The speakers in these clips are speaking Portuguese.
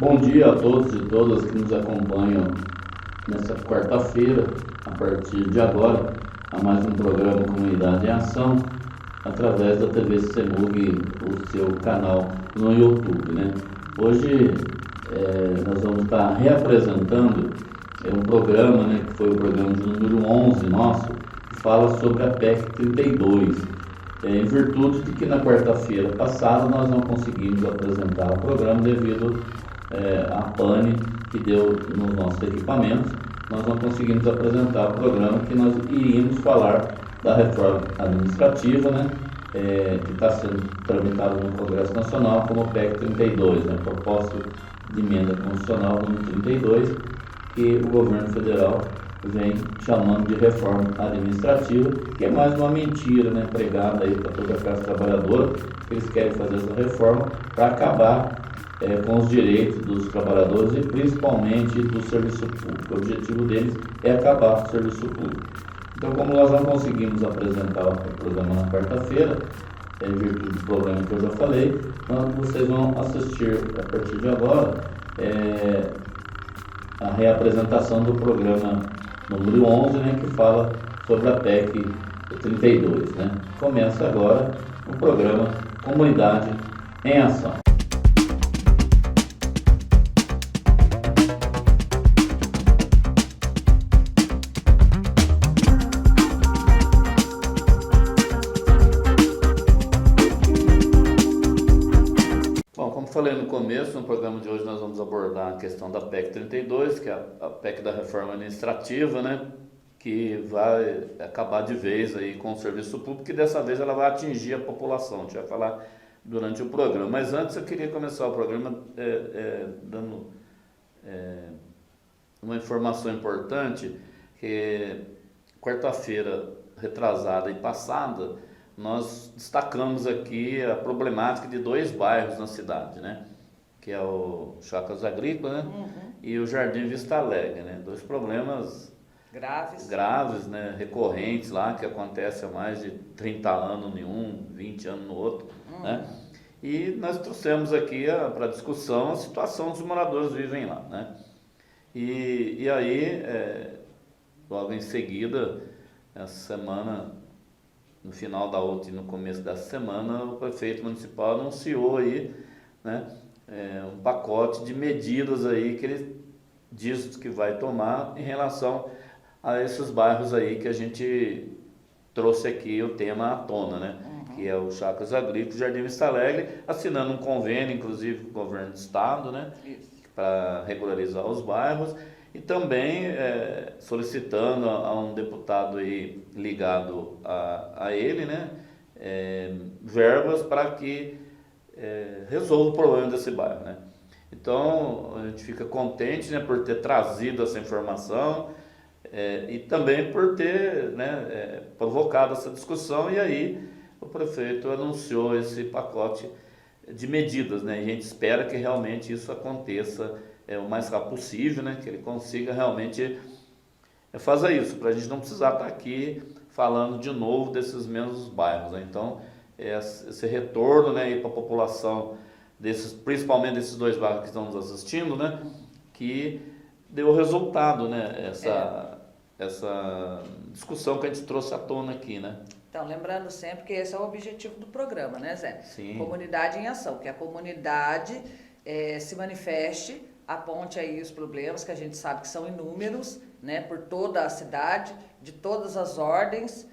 Bom dia a todos e todas que nos acompanham nessa quarta-feira, a partir de agora, a mais um programa Comunidade em Ação, através da TV CEMUG, o seu canal no YouTube, né? Hoje nós vamos estar reapresentando um programa, né, que foi o programa de número 11 nosso, que fala sobre a PEC 32. Em virtude de que na quarta-feira passada nós não conseguimos apresentar o programa devido à pane que deu nos nossos equipamentos, nós não conseguimos apresentar o programa que nós iríamos falar da reforma administrativa, né, que está sendo tramitado no Congresso Nacional como PEC 32, né, proposta de emenda constitucional número 32, que o governo federal vem chamando de reforma administrativa, que é mais uma mentira, né, pregada aí para toda a classe trabalhadora, que eles querem fazer essa reforma para acabar com os direitos dos trabalhadores e principalmente do serviço público. O objetivo deles é acabar com o serviço público. Então, como nós não conseguimos apresentar o programa na quarta-feira, em virtude do problema que eu já falei, então vocês vão assistir a partir de agora a reapresentação do programa número 11, né, que fala sobre a PEC 32. Né? Começa agora o programa Comunidade em Ação. Bom, como falei no começo, no programa de hoje nós vamos abordar a questão da PEC 32, que é a PEC da reforma administrativa, né, que vai acabar de vez aí com o serviço público, e dessa vez ela vai atingir a população. A gente vai falar durante o programa. Mas antes eu queria começar o programa dando uma informação importante, que quarta-feira retrasada e passada, nós destacamos aqui a problemática de dois bairros na cidade, né? Que é o Chácaras Agrícolas, né? E o Jardim Vista Alegre, né? Dois problemas graves, né? Recorrentes lá, que acontecem há mais de 30 anos em um, 20 anos no outro, né? E nós trouxemos aqui para discussão a situação dos moradores que vivem lá, né? E aí, logo em seguida, essa semana, no final da outra e no começo dessa semana, o prefeito municipal anunciou aí, né, um pacote de medidas aí que ele diz que vai tomar em relação a esses bairros aí que a gente trouxe aqui o tema à tona, né? Que é o Chácaras Agrícolas e Jardim Vista Alegre, assinando um convênio, inclusive, com o governo do estado, né? Para regularizar os bairros, e também solicitando a um deputado aí ligado a ele, né, verbas para que resolva o problema desse bairro, né. Então a gente fica contente, né, por ter trazido essa informação e também por ter, né, provocado essa discussão, e aí o prefeito anunciou esse pacote de medidas, né, e a gente espera que realmente isso aconteça o mais rápido possível, né, que ele consiga realmente fazer isso, para a gente não precisar estar aqui falando de novo desses mesmos bairros, né? Então, esse retorno, né, para a população, principalmente desses dois bairros que estão nos assistindo, né, que deu resultado, né, essa discussão que a gente trouxe à tona aqui, né? Então, lembrando sempre que esse é o objetivo do programa, né, Zé? Sim. Comunidade em ação, que a comunidade se manifeste, aponte aí os problemas que a gente sabe que são inúmeros, né, por toda a cidade, de todas as ordens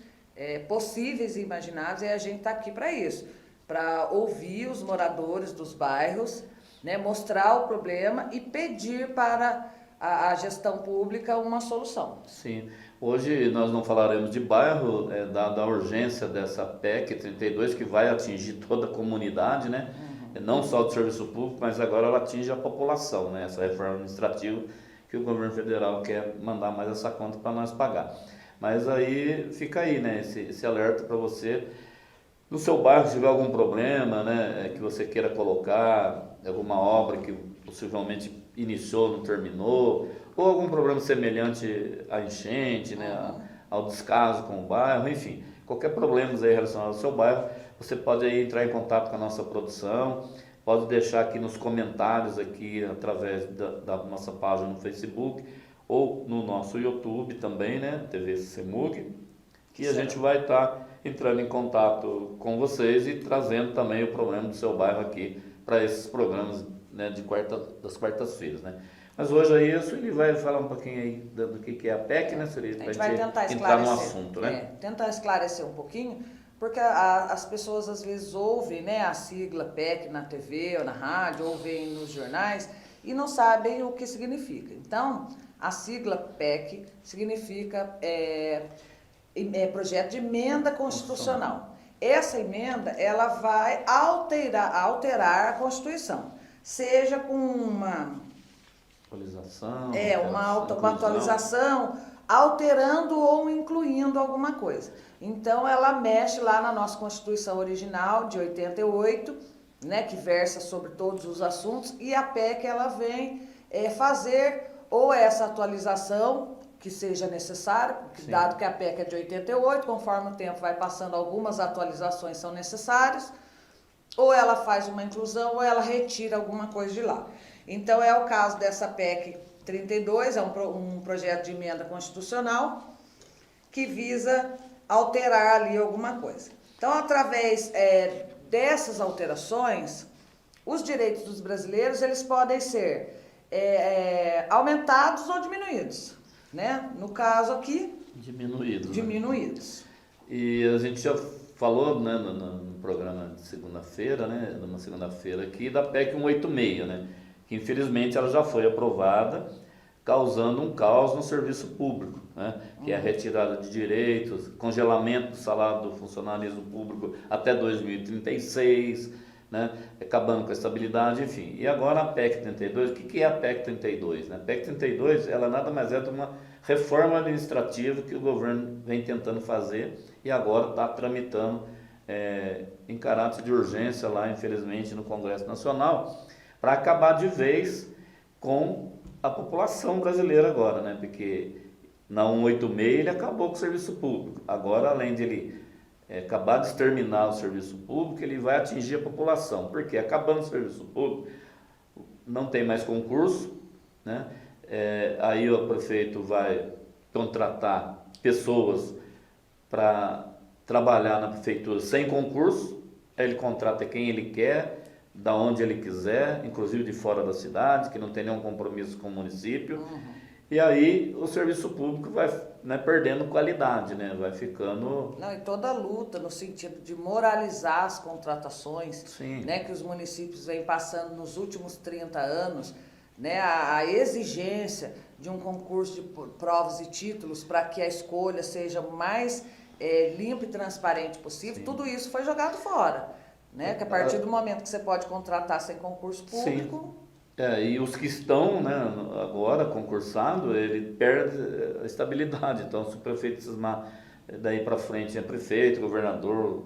possíveis e imagináveis, e a gente está aqui para isso, para ouvir os moradores dos bairros, né, mostrar o problema e pedir para a gestão pública uma solução. Sim. Hoje nós não falaremos de bairro, da urgência dessa PEC 32, que vai atingir toda a comunidade, né? Não só do serviço público, mas agora ela atinge a população, né? Essa reforma administrativa que o governo federal quer mandar mais essa conta para nós pagar. Mas aí fica aí, né, esse alerta para você. No seu bairro, se tiver algum problema, né, que você queira colocar, alguma obra que possivelmente iniciou, não terminou, ou algum problema semelhante à enchente, né, ao descaso com o bairro, enfim, qualquer problema aí relacionado ao seu bairro, você pode aí entrar em contato com a nossa produção, pode deixar aqui nos comentários, aqui através da nossa página no Facebook, ou no nosso YouTube também, né, TV CEMUG, que a gente vai estar entrando em contato com vocês e trazendo também o problema do seu bairro aqui para esses programas, né, das quartas-feiras, né. Mas hoje é isso, ele vai falar um pouquinho aí do que é a PEC, né, Suri? A gente vai tentar entrar no esclarecer, assunto, né? tentar esclarecer um pouquinho, porque as pessoas às vezes ouvem, né, a sigla PEC na TV ou na rádio, ou veem nos jornais e não sabem o que significa. Então, a sigla PEC significa projeto de emenda constitucional. Essa emenda, ela vai alterar a Constituição, seja com uma Atualização. Uma atualização, alterando ou incluindo alguma coisa. Então, ela mexe lá na nossa Constituição original, de 88, né, que versa sobre todos os assuntos, e a PEC, ela vem fazer ou essa atualização, que seja necessária, dado que a PEC é de 88, conforme o tempo vai passando, algumas atualizações são necessárias, ou ela faz uma inclusão, ou ela retira alguma coisa de lá. Então, é o caso dessa PEC 32, é um projeto de emenda constitucional que visa alterar ali alguma coisa. Então, através dessas alterações, os direitos dos brasileiros, eles podem ser aumentados ou diminuídos, né? No caso aqui, diminuídos. E a gente já falou, né, no programa de segunda-feira, né, numa segunda-feira aqui, da PEC 186, né? Que infelizmente ela já foi aprovada, causando um caos no serviço público, né? Que é a retirada de direitos, congelamento do salário do funcionalismo público até 2036, né? Acabando com a estabilidade, enfim. E agora a PEC 32, o que é a PEC 32? Né? A PEC 32, ela nada mais é do que uma reforma administrativa que o governo vem tentando fazer e agora está tramitando em caráter de urgência lá, infelizmente, no Congresso Nacional, para acabar de vez com a população brasileira agora, né? Porque na 186 ele acabou com o serviço público. Agora, além de ele acabar de exterminar o serviço público, ele vai atingir a população. Porque acabando o serviço público, não tem mais concurso, né? Aí o prefeito vai contratar pessoas para trabalhar na prefeitura sem concurso, ele contrata quem ele quer, da onde ele quiser, inclusive de fora da cidade, que não tem nenhum compromisso com o município. E aí o serviço público vai, né, perdendo qualidade, né? Vai ficando... Não, e toda a luta no sentido de moralizar as contratações, Sim. Né, que os municípios vêm passando nos últimos 30 anos, né, a exigência de um concurso de provas e títulos para que a escolha seja o mais limpa e transparente possível. Sim. Tudo isso foi jogado fora. Né? Que a partir do momento que você pode contratar sem concurso público... Sim. E os que estão, né, agora concursados, ele perde a estabilidade. Então, se o prefeito cismar daí para frente é prefeito, governador,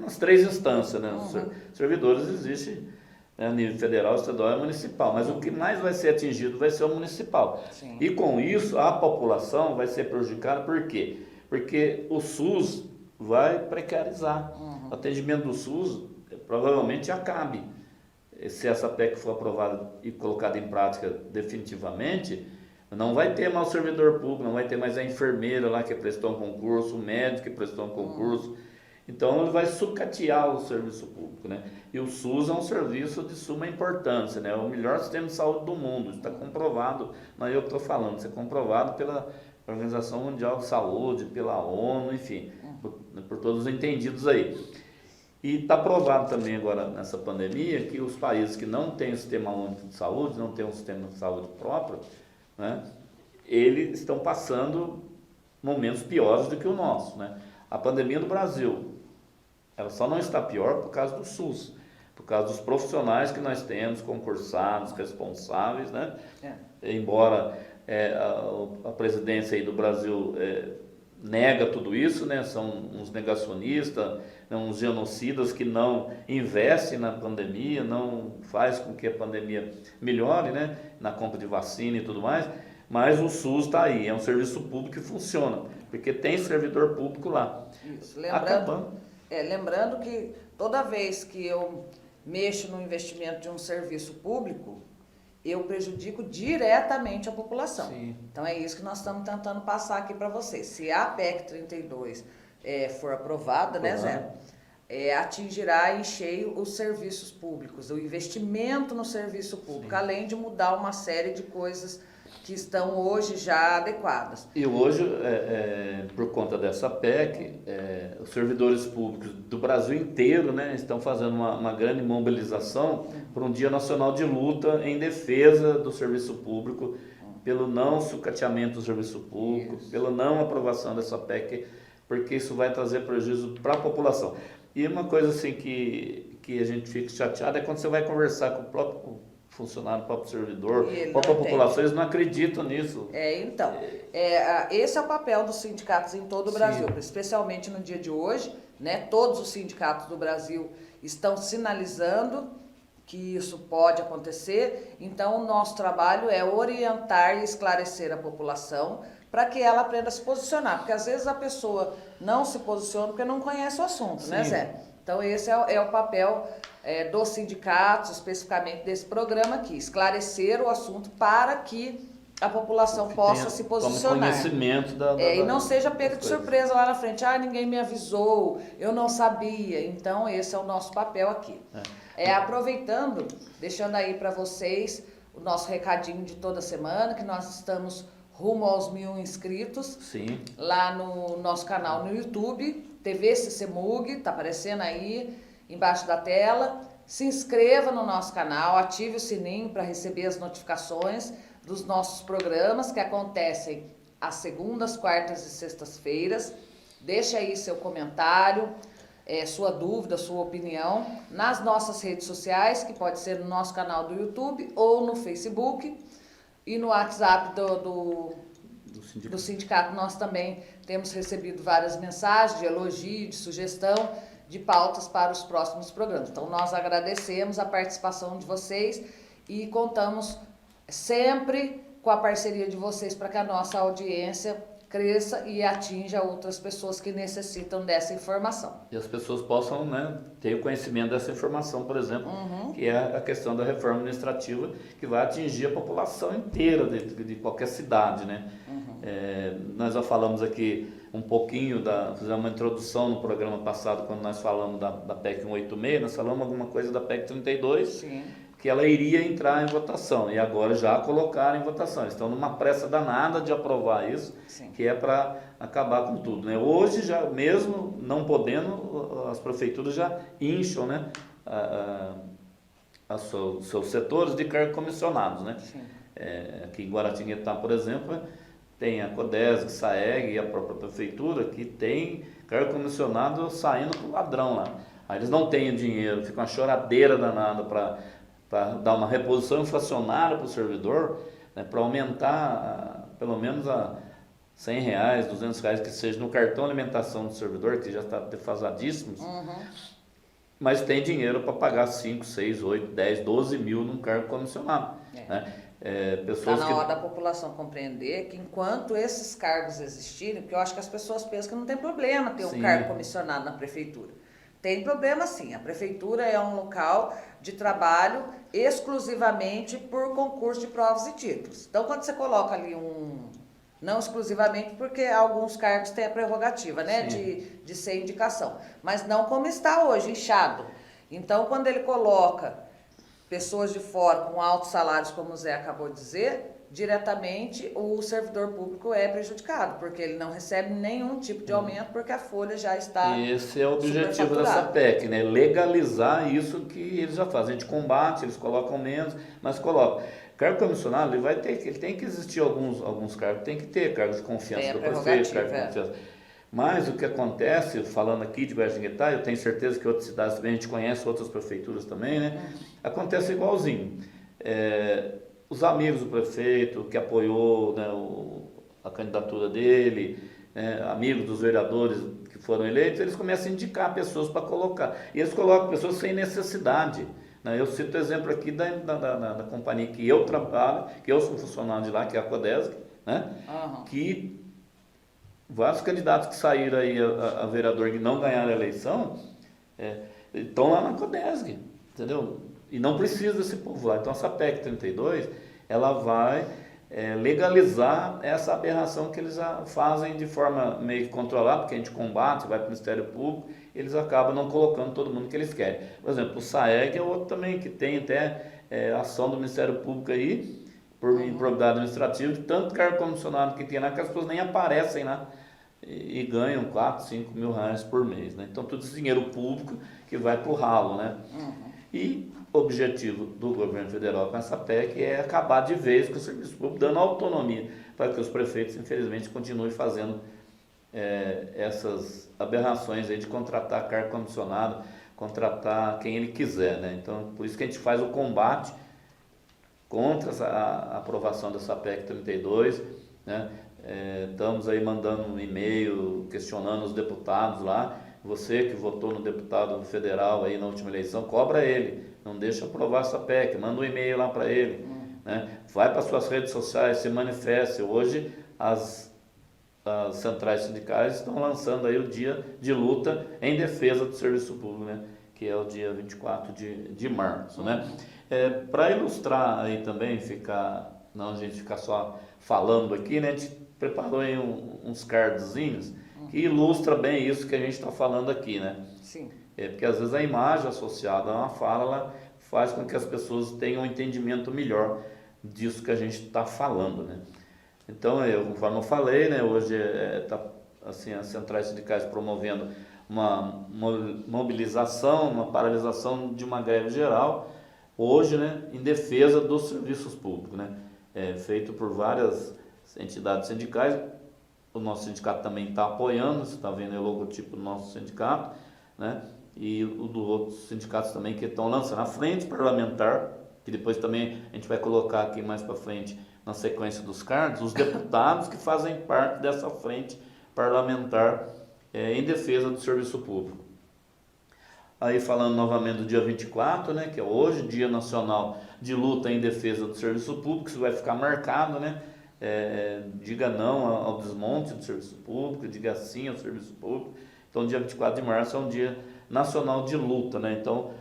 nas 3 instâncias, né? Os servidores existem, né, a nível federal, estadual e municipal, mas o que mais vai ser atingido vai ser o municipal. Sim. E com isso, a população vai ser prejudicada, por quê? Porque o SUS vai precarizar. O atendimento do SUS provavelmente acabe. Se essa PEC for aprovada e colocada em prática definitivamente, não vai ter mais o servidor público, não vai ter mais a enfermeira lá que prestou um concurso, o médico que prestou um concurso. Então ele vai sucatear o serviço público, né? E o SUS é um serviço de suma importância, né? É o melhor sistema de saúde do mundo, está comprovado, não é eu que estou falando, isso é comprovado pela Organização Mundial de Saúde, pela ONU, enfim, por todos os entendidos aí. E está provado também agora nessa pandemia que os países que não têm um sistema único de saúde, não têm um sistema de saúde próprio, né, eles estão passando momentos piores do que o nosso, né? A pandemia do Brasil, ela só não está pior por causa do SUS, por causa dos profissionais que nós temos, concursados, responsáveis, né? Embora a presidência aí do Brasil nega tudo isso, né? São uns negacionistas, uns genocidas que não investem na pandemia, não faz com que a pandemia melhore, né? Na compra de vacina e tudo mais, mas o SUS está aí, é um serviço público que funciona, porque tem servidor público lá. Isso. Lembrando que toda vez que eu mexo no investimento de um serviço público, eu prejudico diretamente a população. Sim. Então é isso que nós estamos tentando passar aqui para vocês. Se a PEC 32 for aprovada, né, Zé? Atingirá em cheio os serviços públicos, o investimento no serviço público, além de mudar uma série de coisas que estão hoje já adequadas. E hoje, por conta dessa PEC, os servidores públicos do Brasil inteiro, né, estão fazendo uma grande mobilização para um Dia Nacional de Luta em defesa do serviço público, pelo não sucateamento do serviço público, pela não aprovação dessa PEC, porque isso vai trazer prejuízo para a população. E uma coisa assim que a gente fica chateado é quando você vai conversar com o próprio funcionário, o próprio servidor, a própria população, eles não acreditam nisso. Esse é o papel dos sindicatos em todo o Brasil, especialmente no dia de hoje, né? Todos os sindicatos do Brasil estão sinalizando que isso pode acontecer, então o nosso trabalho é orientar e esclarecer a população para que ela aprenda a se posicionar, porque às vezes a pessoa não se posiciona porque não conhece o assunto, né, Zé? Então esse é o papel dos sindicatos, especificamente desse programa aqui, esclarecer o assunto para que a população possa se posicionar. Conhecimento e não seja pego de surpresa lá na frente, ninguém me avisou, eu não sabia. Então esse é o nosso papel aqui. Aproveitando, deixando aí para vocês o nosso recadinho de toda semana, que nós estamos rumo aos 1000 inscritos. Sim. Lá no nosso canal no YouTube, TV CCMUG, tá aparecendo aí embaixo da tela. Se inscreva no nosso canal, ative o sininho para receber as notificações dos nossos programas que acontecem às segundas, quartas e sextas-feiras. Deixe aí seu comentário, sua dúvida, sua opinião nas nossas redes sociais, que pode ser no nosso canal do YouTube ou no Facebook. E no WhatsApp do sindicato nós também temos recebido várias mensagens de elogio, de sugestão, de pautas para os próximos programas. Então nós agradecemos a participação de vocês e contamos sempre com a parceria de vocês para que a nossa audiência cresça e atinja outras pessoas que necessitam dessa informação. E as pessoas possam, né, ter o conhecimento dessa informação, por exemplo, que é a questão da reforma administrativa, que vai atingir a população inteira de qualquer cidade, né? Nós já falamos aqui um pouquinho, fizemos uma introdução no programa passado, quando nós falamos da PEC 186, nós falamos alguma coisa da PEC 32, Sim. que ela iria entrar em votação, e agora já colocaram em votação. Eles estão numa pressa danada de aprovar isso, Sim. que é para acabar com tudo, né? Hoje, já mesmo não podendo, as prefeituras já incham, né, seus setores de cargos comissionados, né? Aqui em Guaratinguetá, por exemplo, tem a CODESG, SAEG e a própria prefeitura que tem cargo comissionado saindo com ladrão lá. Aí eles não têm dinheiro, fica uma choradeira danada para dar uma reposição inflacionária para o servidor, né, para aumentar pelo menos a R$100, R$200 que seja no cartão alimentação do servidor, que já está defasadíssimo, mas tem dinheiro para pagar 5, 6, 8, 10, 12 mil num cargo comissionado. Né? Está na hora da população compreender que enquanto esses cargos existirem, porque eu acho que as pessoas pensam que não tem problema ter um cargo comissionado na prefeitura. Tem problema sim, a prefeitura é um local de trabalho exclusivamente por concurso de provas e títulos. Então quando você coloca ali não exclusivamente porque alguns cargos têm a prerrogativa, né, de ser indicação, mas não como está hoje, inchado. Então quando ele coloca pessoas de fora com altos salários, como o Zé acabou de dizer, diretamente o servidor público é prejudicado, porque ele não recebe nenhum tipo de aumento, porque a folha já está Esse é o objetivo dessa PEC, né? Legalizar isso que eles já fazem. A gente combate, eles colocam menos, mas colocam. Cargo comissionado, ele tem que existir alguns cargos, tem que ter cargos de confiança do prefeito, cargo de confiança. Mas o que acontece, falando aqui de Guaratinguetá, eu tenho certeza que outras cidades também, a gente conhece outras prefeituras também, né? Acontece igualzinho. Os amigos do prefeito, que apoiou, né, a candidatura dele, né, amigos dos vereadores que foram eleitos, eles começam a indicar pessoas para colocar. E eles colocam pessoas sem necessidade. Né? Eu cito o exemplo aqui da companhia que eu trabalho, que eu sou funcionário de lá, que é a CODESG, né? Que vários candidatos que saíram aí a vereador que não ganharam a eleição estão lá na CODESG. entendeu? E não precisa desse povo lá. Então essa PEC 32, ela vai legalizar essa aberração que eles fazem de forma meio que controlada, porque a gente combate, vai para o Ministério Público, eles acabam não colocando todo mundo que eles querem. Por exemplo, o SAEG é outro também que tem até ação do Ministério Público aí, por improbidade administrativa, de tanto cargo comissionado que tem lá, que as pessoas nem aparecem lá e ganham 4, 5 mil reais por mês, né? Então todo esse dinheiro público que vai para o ralo, né? E o objetivo do governo federal com essa PEC é acabar de vez com o serviço público, dando autonomia para que os prefeitos, infelizmente, continuem fazendo essas aberrações aí de contratar cargo comissionado, contratar quem ele quiser, né? Então, por isso que a gente faz o combate contra a aprovação dessa PEC 32, né? Estamos aí mandando um e-mail questionando os deputados lá. Você que votou no deputado federal aí na última eleição, cobra ele, não deixa aprovar essa PEC, manda um e-mail lá para ele, né? Vai para suas redes sociais, se manifeste. Hoje as centrais sindicais estão lançando aí o dia de luta em defesa do serviço público, né? Que é o dia 24 de março, né? Para ilustrar aí também, não a gente ficar só falando aqui, né? A gente preparou aí uns cardzinhos que ilustra bem isso que a gente está falando aqui, né? Sim. Porque às vezes a imagem associada a uma fala, ela faz com que as pessoas tenham um entendimento melhor disso que a gente está falando, né? Então, conforme eu falei, né, hoje assim, as centrais sindicais promovendo uma mobilização, uma paralisação de uma greve geral, hoje, né, em defesa dos serviços públicos, né? Feito por várias entidades sindicais. O nosso sindicato também está apoiando, você está vendo aí o logotipo do nosso sindicato, né? E o dos outros sindicatos também que estão lançando a frente parlamentar, que depois também a gente vai colocar aqui mais para frente, na sequência dos cards, os deputados que fazem parte dessa frente parlamentar em defesa do serviço público. Aí falando novamente do dia 24, né, que é hoje, Dia Nacional de Luta em Defesa do Serviço Público, isso vai ficar marcado, né? Diga não ao desmonte do serviço público, diga sim ao serviço público. Então, dia 24 de março é um dia nacional de luta, né? Então,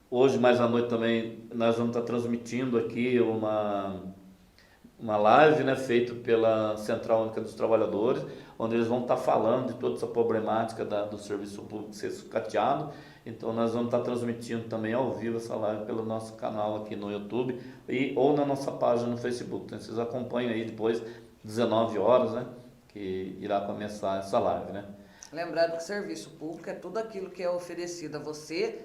hoje, mais à noite também, nós vamos estar transmitindo aqui uma live, né, feita pela Central Única dos Trabalhadores, onde eles vão estar falando de toda essa problemática do serviço público ser sucateado. Então nós vamos estar transmitindo também ao vivo essa live pelo nosso canal aqui no YouTube ou na nossa página no Facebook. Então vocês acompanham aí depois, 19 horas, né, que irá começar essa live, né? Lembrando que serviço público é tudo aquilo que é oferecido a você,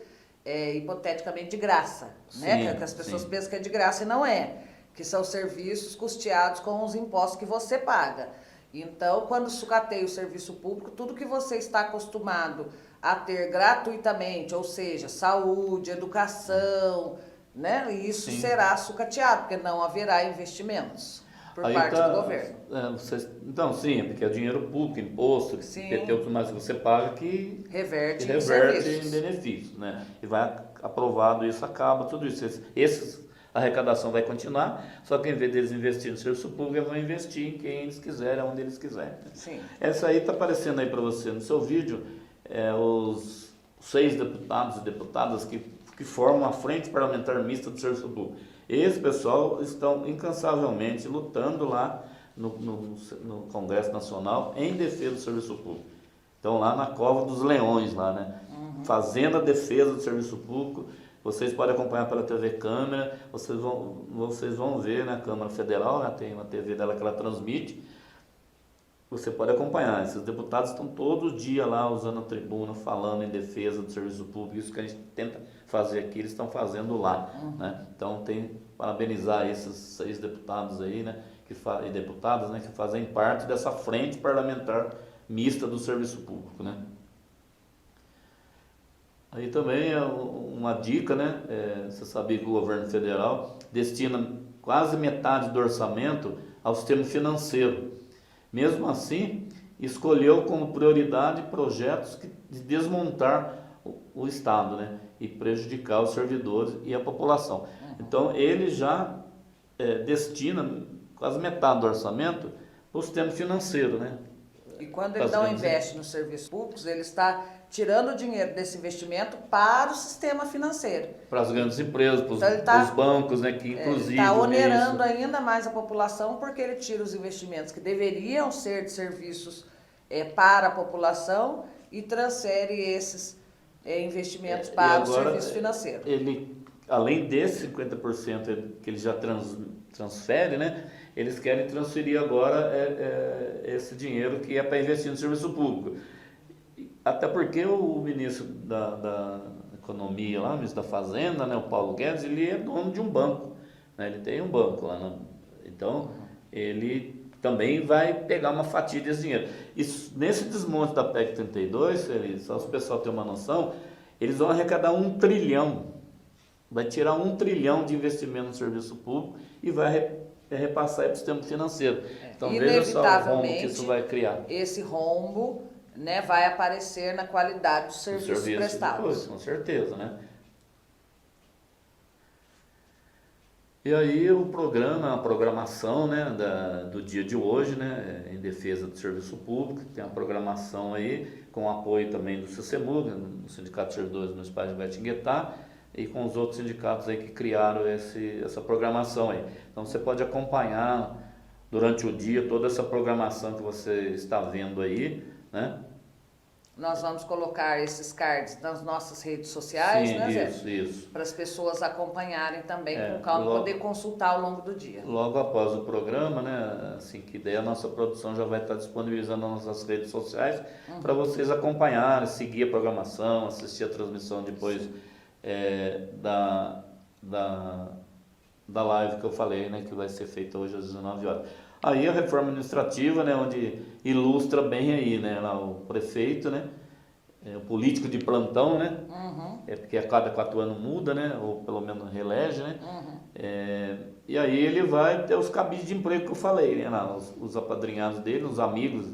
hipoteticamente de graça, né? Sim, que as pessoas sim. pensam que é de graça e não é. Que são serviços custeados com os impostos que você paga. Então, quando sucateia o serviço público, tudo que você está acostumado a ter gratuitamente, ou seja, saúde, educação, né? Isso Sim. será sucateado, porque não haverá investimentos por parte do governo. Então, sim, porque é dinheiro público, imposto, Sim. IPTU, tudo mais que você paga que Reverte em em serviços. benefícios, né? E vai aprovado isso, acaba tudo isso. A arrecadação vai continuar, só que em vez deles investirem no serviço público, eles vão investir em quem eles quiserem, onde eles quiserem. Sim. Essa aí está aparecendo aí para você no seu vídeo, os 6 deputados e deputadas que formam a Frente Parlamentar Mista do Serviço Público. Esse pessoal estão incansavelmente lutando lá no Congresso Nacional em defesa do serviço público. Estão lá na Cova dos Leões, lá, né? Fazendo a defesa do serviço público. Vocês podem acompanhar pela TV Câmara, vocês vão ver na Câmara Federal, né, tem uma TV dela que ela transmite, você pode acompanhar. Esses deputados estão todo dia lá usando a tribuna, falando em defesa do serviço público, isso que a gente tenta fazer aqui, eles estão fazendo lá, né? Então tem que parabenizar esses 6 deputados aí, né, e deputadas, né, que fazem parte dessa frente parlamentar mista do serviço público, né? Aí também é uma dica, né? Você sabia que o governo federal destina quase metade do orçamento ao sistema financeiro. Mesmo assim, escolheu como prioridade projetos de desmontar o Estado, né? E prejudicar os servidores e a população. Então, ele já destina quase metade do orçamento para o sistema financeiro, né? E quando ele não investe nos serviços públicos, ele está tirando o dinheiro desse investimento para o sistema financeiro. Para as grandes empresas, para os, Então, os bancos, né, que inclusive... Está onerando ainda mais a população, porque ele tira os investimentos que deveriam ser de serviços para a população e transfere esses investimentos para o serviço financeiro. Ele, além desse 50% que ele já transfere, né, eles querem transferir agora esse dinheiro que é para investir no serviço público. Até porque o ministro da Economia lá, o ministro da Fazenda, né, o Paulo Guedes, ele é dono de um banco, né, ele tem um banco lá, então ele também vai pegar uma fatia desse dinheiro. E nesse desmonte da PEC 32, só se o pessoal ter uma noção, eles vão arrecadar 1 trilhão, vai tirar 1 trilhão de investimento no serviço público e vai repassar para o sistema financeiro. Então veja só o rombo que isso vai criar. Esse rombo, né, vai aparecer na qualidade dos serviços prestados. Depois, com certeza, né? E aí o programa, a programação, né, do dia de hoje, né, em defesa do serviço público, tem a programação aí, com o apoio também do CCMU, do Sindicato de Servidores Municipais de Guaratinguetá, e com os outros sindicatos aí que criaram essa programação aí. Então você pode acompanhar durante o dia toda essa programação que você está vendo aí, né? Nós vamos colocar esses cards nas nossas redes sociais, sim, né, Zé? Isso. Para as pessoas acompanharem também com calma, poder consultar ao longo do dia. Logo após o programa, né, assim que der, a nossa produção já vai estar disponibilizando nas nossas redes sociais para vocês acompanharem, seguir a programação, assistir a transmissão depois da live que eu falei, né, que vai ser feita hoje às 19 horas. Aí a reforma administrativa, né, onde ilustra bem aí, né, lá o prefeito, né, o político de plantão, né, porque a cada 4 anos muda, né, ou pelo menos reelege, né, e aí ele vai ter os cabides de emprego que eu falei, né, lá, os apadrinhados dele, os amigos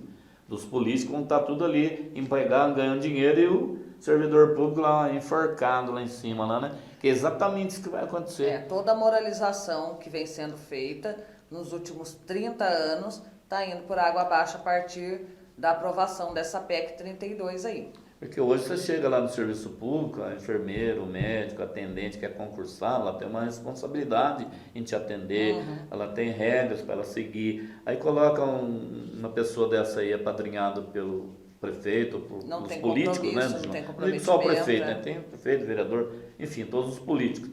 dos políticos vão estar tudo ali empregado, ganhando dinheiro, e o servidor público lá enforcado lá em cima, lá, né, que é exatamente isso que vai acontecer. Toda a moralização que vem sendo feita nos últimos 30 anos, está indo por água abaixo a partir da aprovação dessa PEC 32 aí. Porque hoje você chega lá no serviço público, a enfermeira, o médico, a atendente que é concursada, ela tem uma responsabilidade em te atender, ela tem regras para ela seguir. Aí coloca uma pessoa dessa aí apadrinhada pelo prefeito, pelos políticos, né? Não tem compromisso. Não só o prefeito, né? Tem o prefeito, o vereador, enfim, todos os políticos.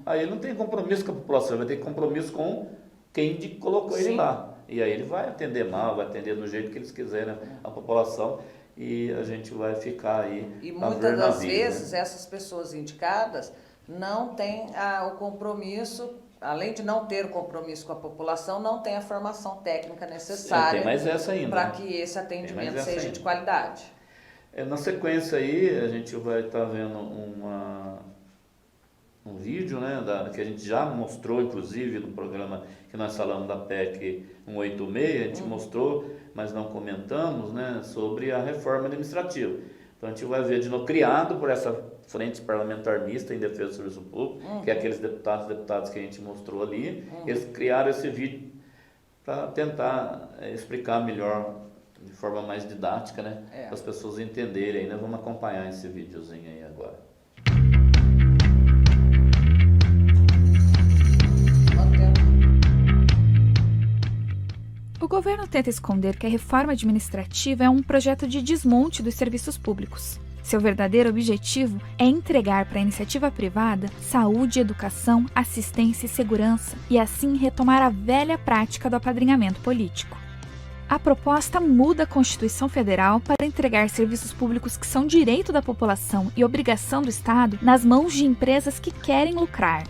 Aí ele não tem compromisso com a população, vai ter compromisso com quem colocou ele lá. E aí ele vai atender mal, vai atender do jeito que eles quiserem a população, e a gente vai ficar aí. E muitas das vezes, né, essas pessoas indicadas não têm o compromisso, além de não ter o compromisso com a população, não tem a formação técnica necessária para que esse atendimento seja de qualidade. Na sequência aí, a gente vai estar vendo um vídeo, né, que a gente já mostrou, inclusive, no programa que nós falamos da PEC 186, a gente mostrou, mas não comentamos, né, sobre a reforma administrativa. Então a gente vai ver de novo, criado por essa Frente Parlamentar Mista em Defesa do Serviço Público, que é aqueles deputados que a gente mostrou ali, eles criaram esse vídeo para tentar explicar melhor, de forma mais didática, né, para as pessoas entenderem. Nós vamos acompanhar esse videozinho aí agora. O governo tenta esconder que a reforma administrativa é um projeto de desmonte dos serviços públicos. Seu verdadeiro objetivo é entregar para a iniciativa privada saúde, educação, assistência e segurança, e assim retomar a velha prática do apadrinhamento político. A proposta muda a Constituição Federal para entregar serviços públicos que são direito da população e obrigação do Estado nas mãos de empresas que querem lucrar.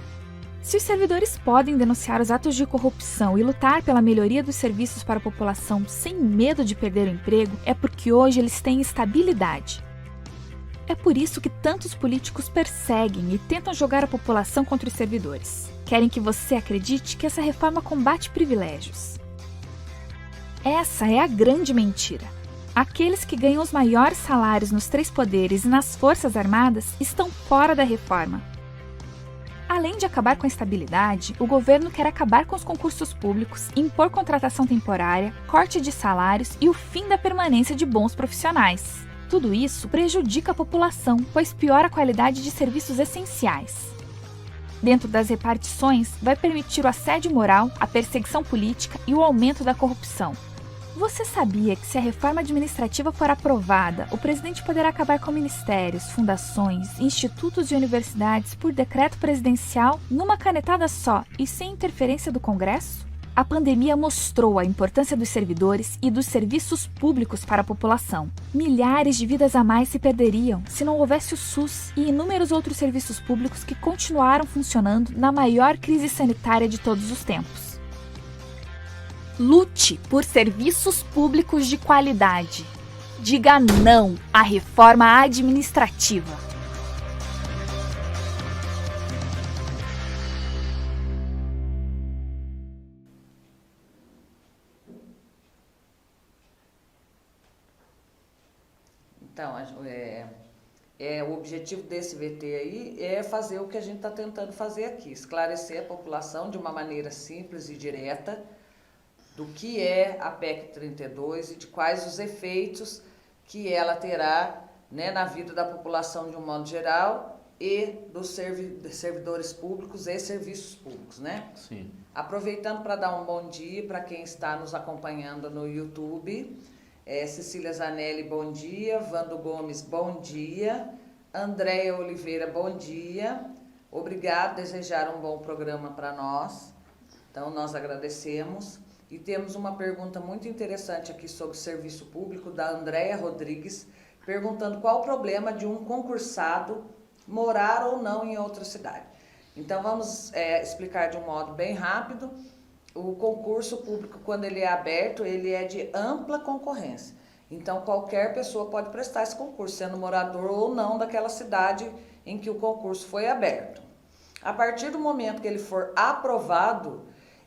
Se os servidores podem denunciar os atos de corrupção e lutar pela melhoria dos serviços para a população sem medo de perder o emprego, é porque hoje eles têm estabilidade. É por isso que tantos políticos perseguem e tentam jogar a população contra os servidores. Querem que você acredite que essa reforma combate privilégios. Essa é a grande mentira. Aqueles que ganham os maiores salários nos 3 poderes e nas Forças Armadas estão fora da reforma. Além de acabar com a estabilidade, o governo quer acabar com os concursos públicos, impor contratação temporária, corte de salários e o fim da permanência de bons profissionais. Tudo isso prejudica a população, pois piora a qualidade de serviços essenciais. Dentro das repartições, vai permitir o assédio moral, a perseguição política e o aumento da corrupção. Você sabia que se a reforma administrativa for aprovada, o presidente poderá acabar com ministérios, fundações, institutos e universidades por decreto presidencial numa canetada só e sem interferência do Congresso? A pandemia mostrou a importância dos servidores e dos serviços públicos para a população. Milhares de vidas a mais se perderiam se não houvesse o SUS e inúmeros outros serviços públicos que continuaram funcionando na maior crise sanitária de todos os tempos. Lute por serviços públicos de qualidade. Diga não à reforma administrativa. Então, o objetivo desse VT aí é fazer o que a gente está tentando fazer aqui, esclarecer a população de uma maneira simples e direta do que é a PEC 32 e de quais os efeitos que ela terá, né, na vida da população de um modo geral e dos servidores públicos e serviços públicos, né? Sim. Aproveitando para dar um bom dia para quem está nos acompanhando no YouTube. Cecília Zanelli, bom dia. Vando Gomes, bom dia. Andréia Oliveira, bom dia. Obrigado, desejar um bom programa para nós. Então, nós agradecemos. E temos uma pergunta muito interessante aqui sobre serviço público, da Andréia Rodrigues, perguntando qual o problema de um concursado morar ou não em outra cidade. Então, vamos explicar de um modo bem rápido. O concurso público, quando ele é aberto, ele é de ampla concorrência. Então, qualquer pessoa pode prestar esse concurso, sendo morador ou não daquela cidade em que o concurso foi aberto. A partir do momento que ele for aprovado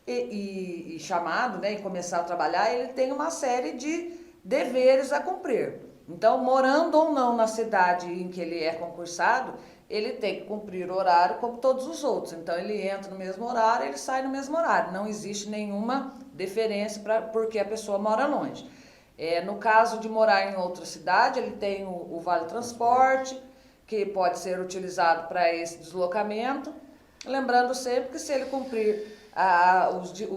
e chamado, né, e começar a trabalhar, ele tem uma série de deveres a cumprir. Então, morando ou não na cidade em que ele é concursado, ele tem que cumprir o horário como todos os outros. Então, ele entra no mesmo horário, ele sai no mesmo horário. Não existe nenhuma deferência porque a pessoa mora longe. No caso de morar em outra cidade, ele tem o Vale Transporte, que pode ser utilizado para esse deslocamento. Lembrando sempre que se ele cumprir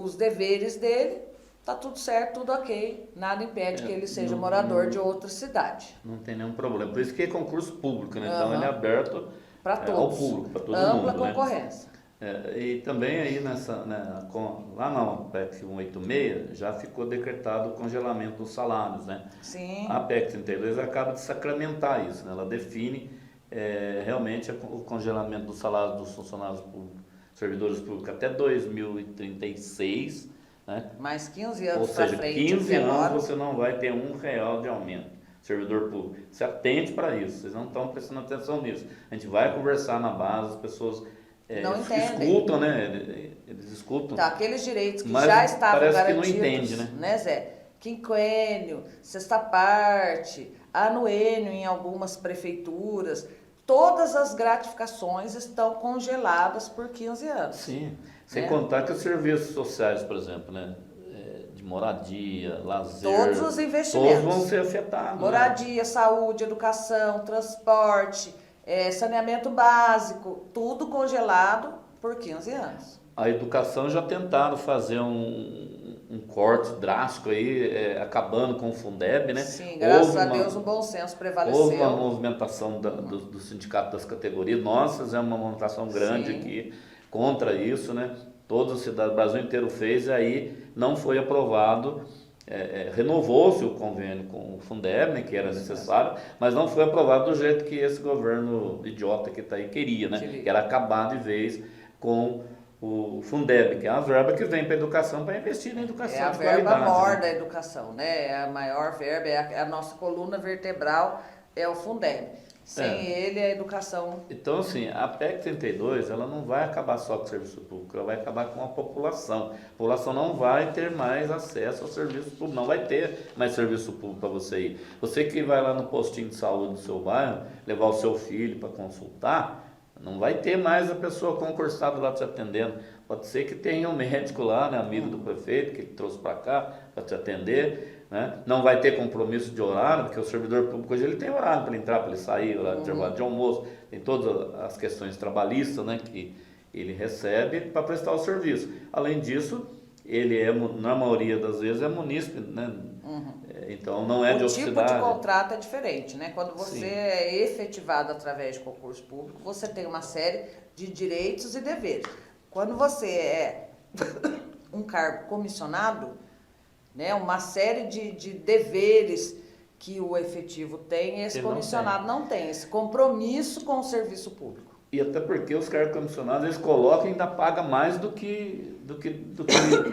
os deveres dele, tá tudo certo, tudo ok. Nada impede que ele seja morador de outra cidade. Não tem nenhum problema. Por isso que é concurso público, né? Então ele é aberto para todos, ao público, para todo ampla mundo, concorrência. Né? E também aí lá na PEC 186 já ficou decretado o congelamento dos salários, né? Sim. A PEC 32 acaba de sacramentar isso, né? Ela define realmente o congelamento dos salários dos funcionários públicos, servidores públicos até 2036, né? Mais 15 anos para frente. Ou seja, 15 anos agora você não vai ter R$1 de aumento, servidor público. Se atente para isso, vocês não estão prestando atenção nisso. A gente vai conversar na base, as pessoas não entendem. Escutam, né? Eles escutam. Tá, aqueles direitos que mas já estavam parece garantidos, que não entende, né, Zé? Quinquênio, sexta parte, anuênio em algumas prefeituras, todas as gratificações estão congeladas por 15 anos. Sim, sem contar que os serviços sociais, por exemplo, né? De moradia, lazer, todos os investimentos. Todos vão ser afetados. Moradia, né? Saúde, educação, transporte, saneamento básico, tudo congelado por 15 anos. A educação já tentaram fazer um corte drástico aí, acabando com o Fundeb, né? Sim, graças a Deus o bom senso prevaleceu. Houve uma movimentação do sindicato das categorias. Nós fizemos uma movimentação grande aqui contra isso, né? Todas as cidades, o Brasil inteiro fez, e aí não foi aprovado. Renovou-se o convênio com o Fundeb, né, que era necessário, mas não foi aprovado do jeito que esse governo idiota que está aí queria, né? Que era acabar de vez com o Fundeb, que é uma verba que vem para a educação, para investir na educação de qualidade. É a verba maior da educação, né? É a maior verba, é a nossa coluna vertebral, é o Fundeb. Sem ele, a educação... Então, assim, a PEC 32, ela não vai acabar só com o serviço público, ela vai acabar com a população. A população não vai ter mais acesso ao serviço público, não vai ter mais serviço público para você ir. Você que vai lá no postinho de saúde do seu bairro, levar o seu filho para consultar, não vai ter mais a pessoa concursada lá te atendendo. Pode ser que tenha um médico lá, né, amigo do prefeito, que ele trouxe para cá para te atender, né? Não vai ter compromisso de horário, porque o servidor público hoje ele tem horário para ele entrar, para ele sair, horário de trabalho de almoço, tem todas as questões trabalhistas, né, que ele recebe para prestar o serviço. Além disso, ele é, na maioria das vezes, é munícipe, né? Então não é de tipo officidade. de contrato é diferente, né? Quando você Sim. é efetivado através de concurso público, você tem uma série de direitos e deveres. Quando você é um cargo comissionado, né, uma série de deveres que o efetivo tem, esse Ele não comissionado não tem, esse compromisso com o serviço público. E até porque os cargos comissionados, eles colocam e ainda paga mais do que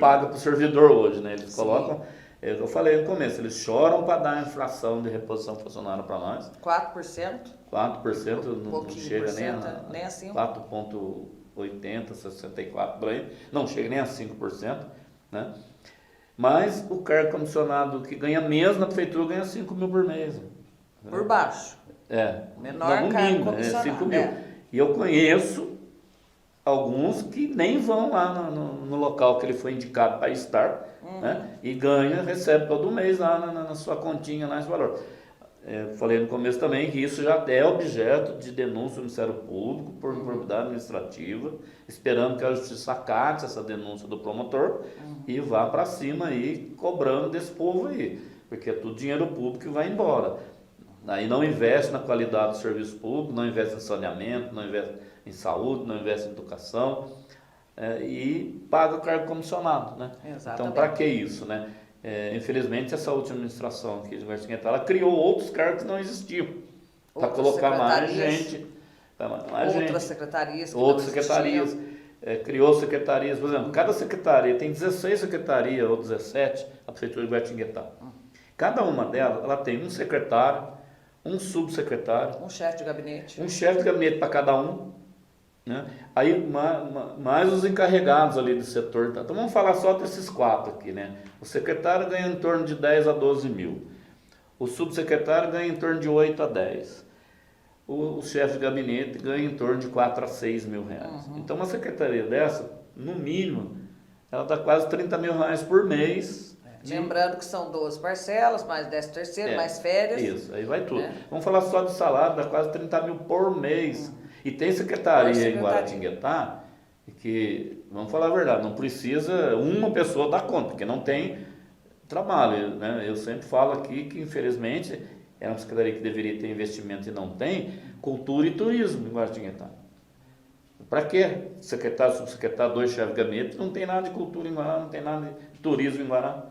paga para o servidor hoje, né? Eles colocam, eu falei no começo, eles choram para dar a inflação de reposição funcionária para nós. 4%? 4% não chega nem a 5%. 4,80, 64, por aí. Não chega nem a 5%, né? Mas o cargo comissionado que ganha menos na prefeitura ganha 5 mil por mês. Por baixo. Menor no cargo mínimo, comissionado. 5 mil. E eu conheço alguns que nem vão lá no local que ele foi indicado para estar, né? E ganha, recebe todo mês lá na sua continha, lá esse valor. Falei no começo também que isso já é objeto de denúncia do Ministério Público por improbidade administrativa, esperando que a Justiça acate essa denúncia do promotor e vá para cima aí, cobrando desse povo aí, porque é tudo dinheiro público que vai embora. Aí não investe na qualidade do serviço público, não investe em saneamento, não investe em saúde, não investe em educação, e paga o cargo comissionado, né? Exatamente. Então, para que isso, né? Infelizmente, essa última administração aqui de Guaratinguetá, ela criou outros cargos que não existiam, para colocar mais gente. Outras secretarias. Outras secretarias. Criou secretarias, por exemplo, cada secretaria, tem 16 secretarias ou 17, a Prefeitura de Guaratinguetá. Cada uma delas, ela tem um secretário, um subsecretário, um chefe de gabinete. Um chefe de gabinete para cada um, né? Aí mais os encarregados ali do setor. Então vamos falar só desses 4 aqui, né? O secretário ganha em torno de 10 a 12 mil. O subsecretário ganha em torno de 8 a 10. O chefe de gabinete ganha em torno de 4 a 6 mil reais. Então uma secretaria dessa, no mínimo, ela dá quase 30 mil reais por mês. Lembrando que são 12 parcelas, mais 13º, mais férias. Isso, aí vai tudo. Vamos falar só de salário, dá quase 30 mil por mês. E tem secretaria em Guaratinguetá que, vamos falar a verdade, não precisa uma pessoa dar conta, porque não tem trabalho, né? Eu sempre falo aqui que, infelizmente, é uma secretaria que deveria ter investimento e não tem, cultura e turismo em Guaratinguetá. Para quê? Secretário, subsecretário, 2 chefes de gabinete, não tem nada de cultura em Guará, não tem nada de turismo em Guará.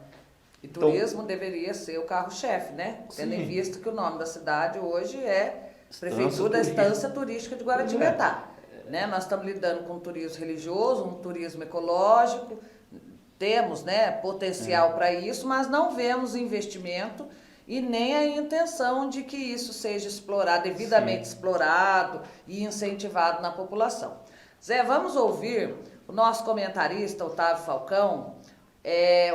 E turismo deveria ser o carro-chefe, né? Tendo em vista que o nome da cidade hoje é Prefeitura da Estância Turística de Guaratinguetá. Né? Nós estamos lidando com um turismo religioso, um turismo ecológico, temos, né, potencial para isso, mas não vemos investimento e nem a intenção de que isso seja explorado, devidamente explorado e incentivado na população. Zé, vamos ouvir o nosso comentarista, Otávio Falcão,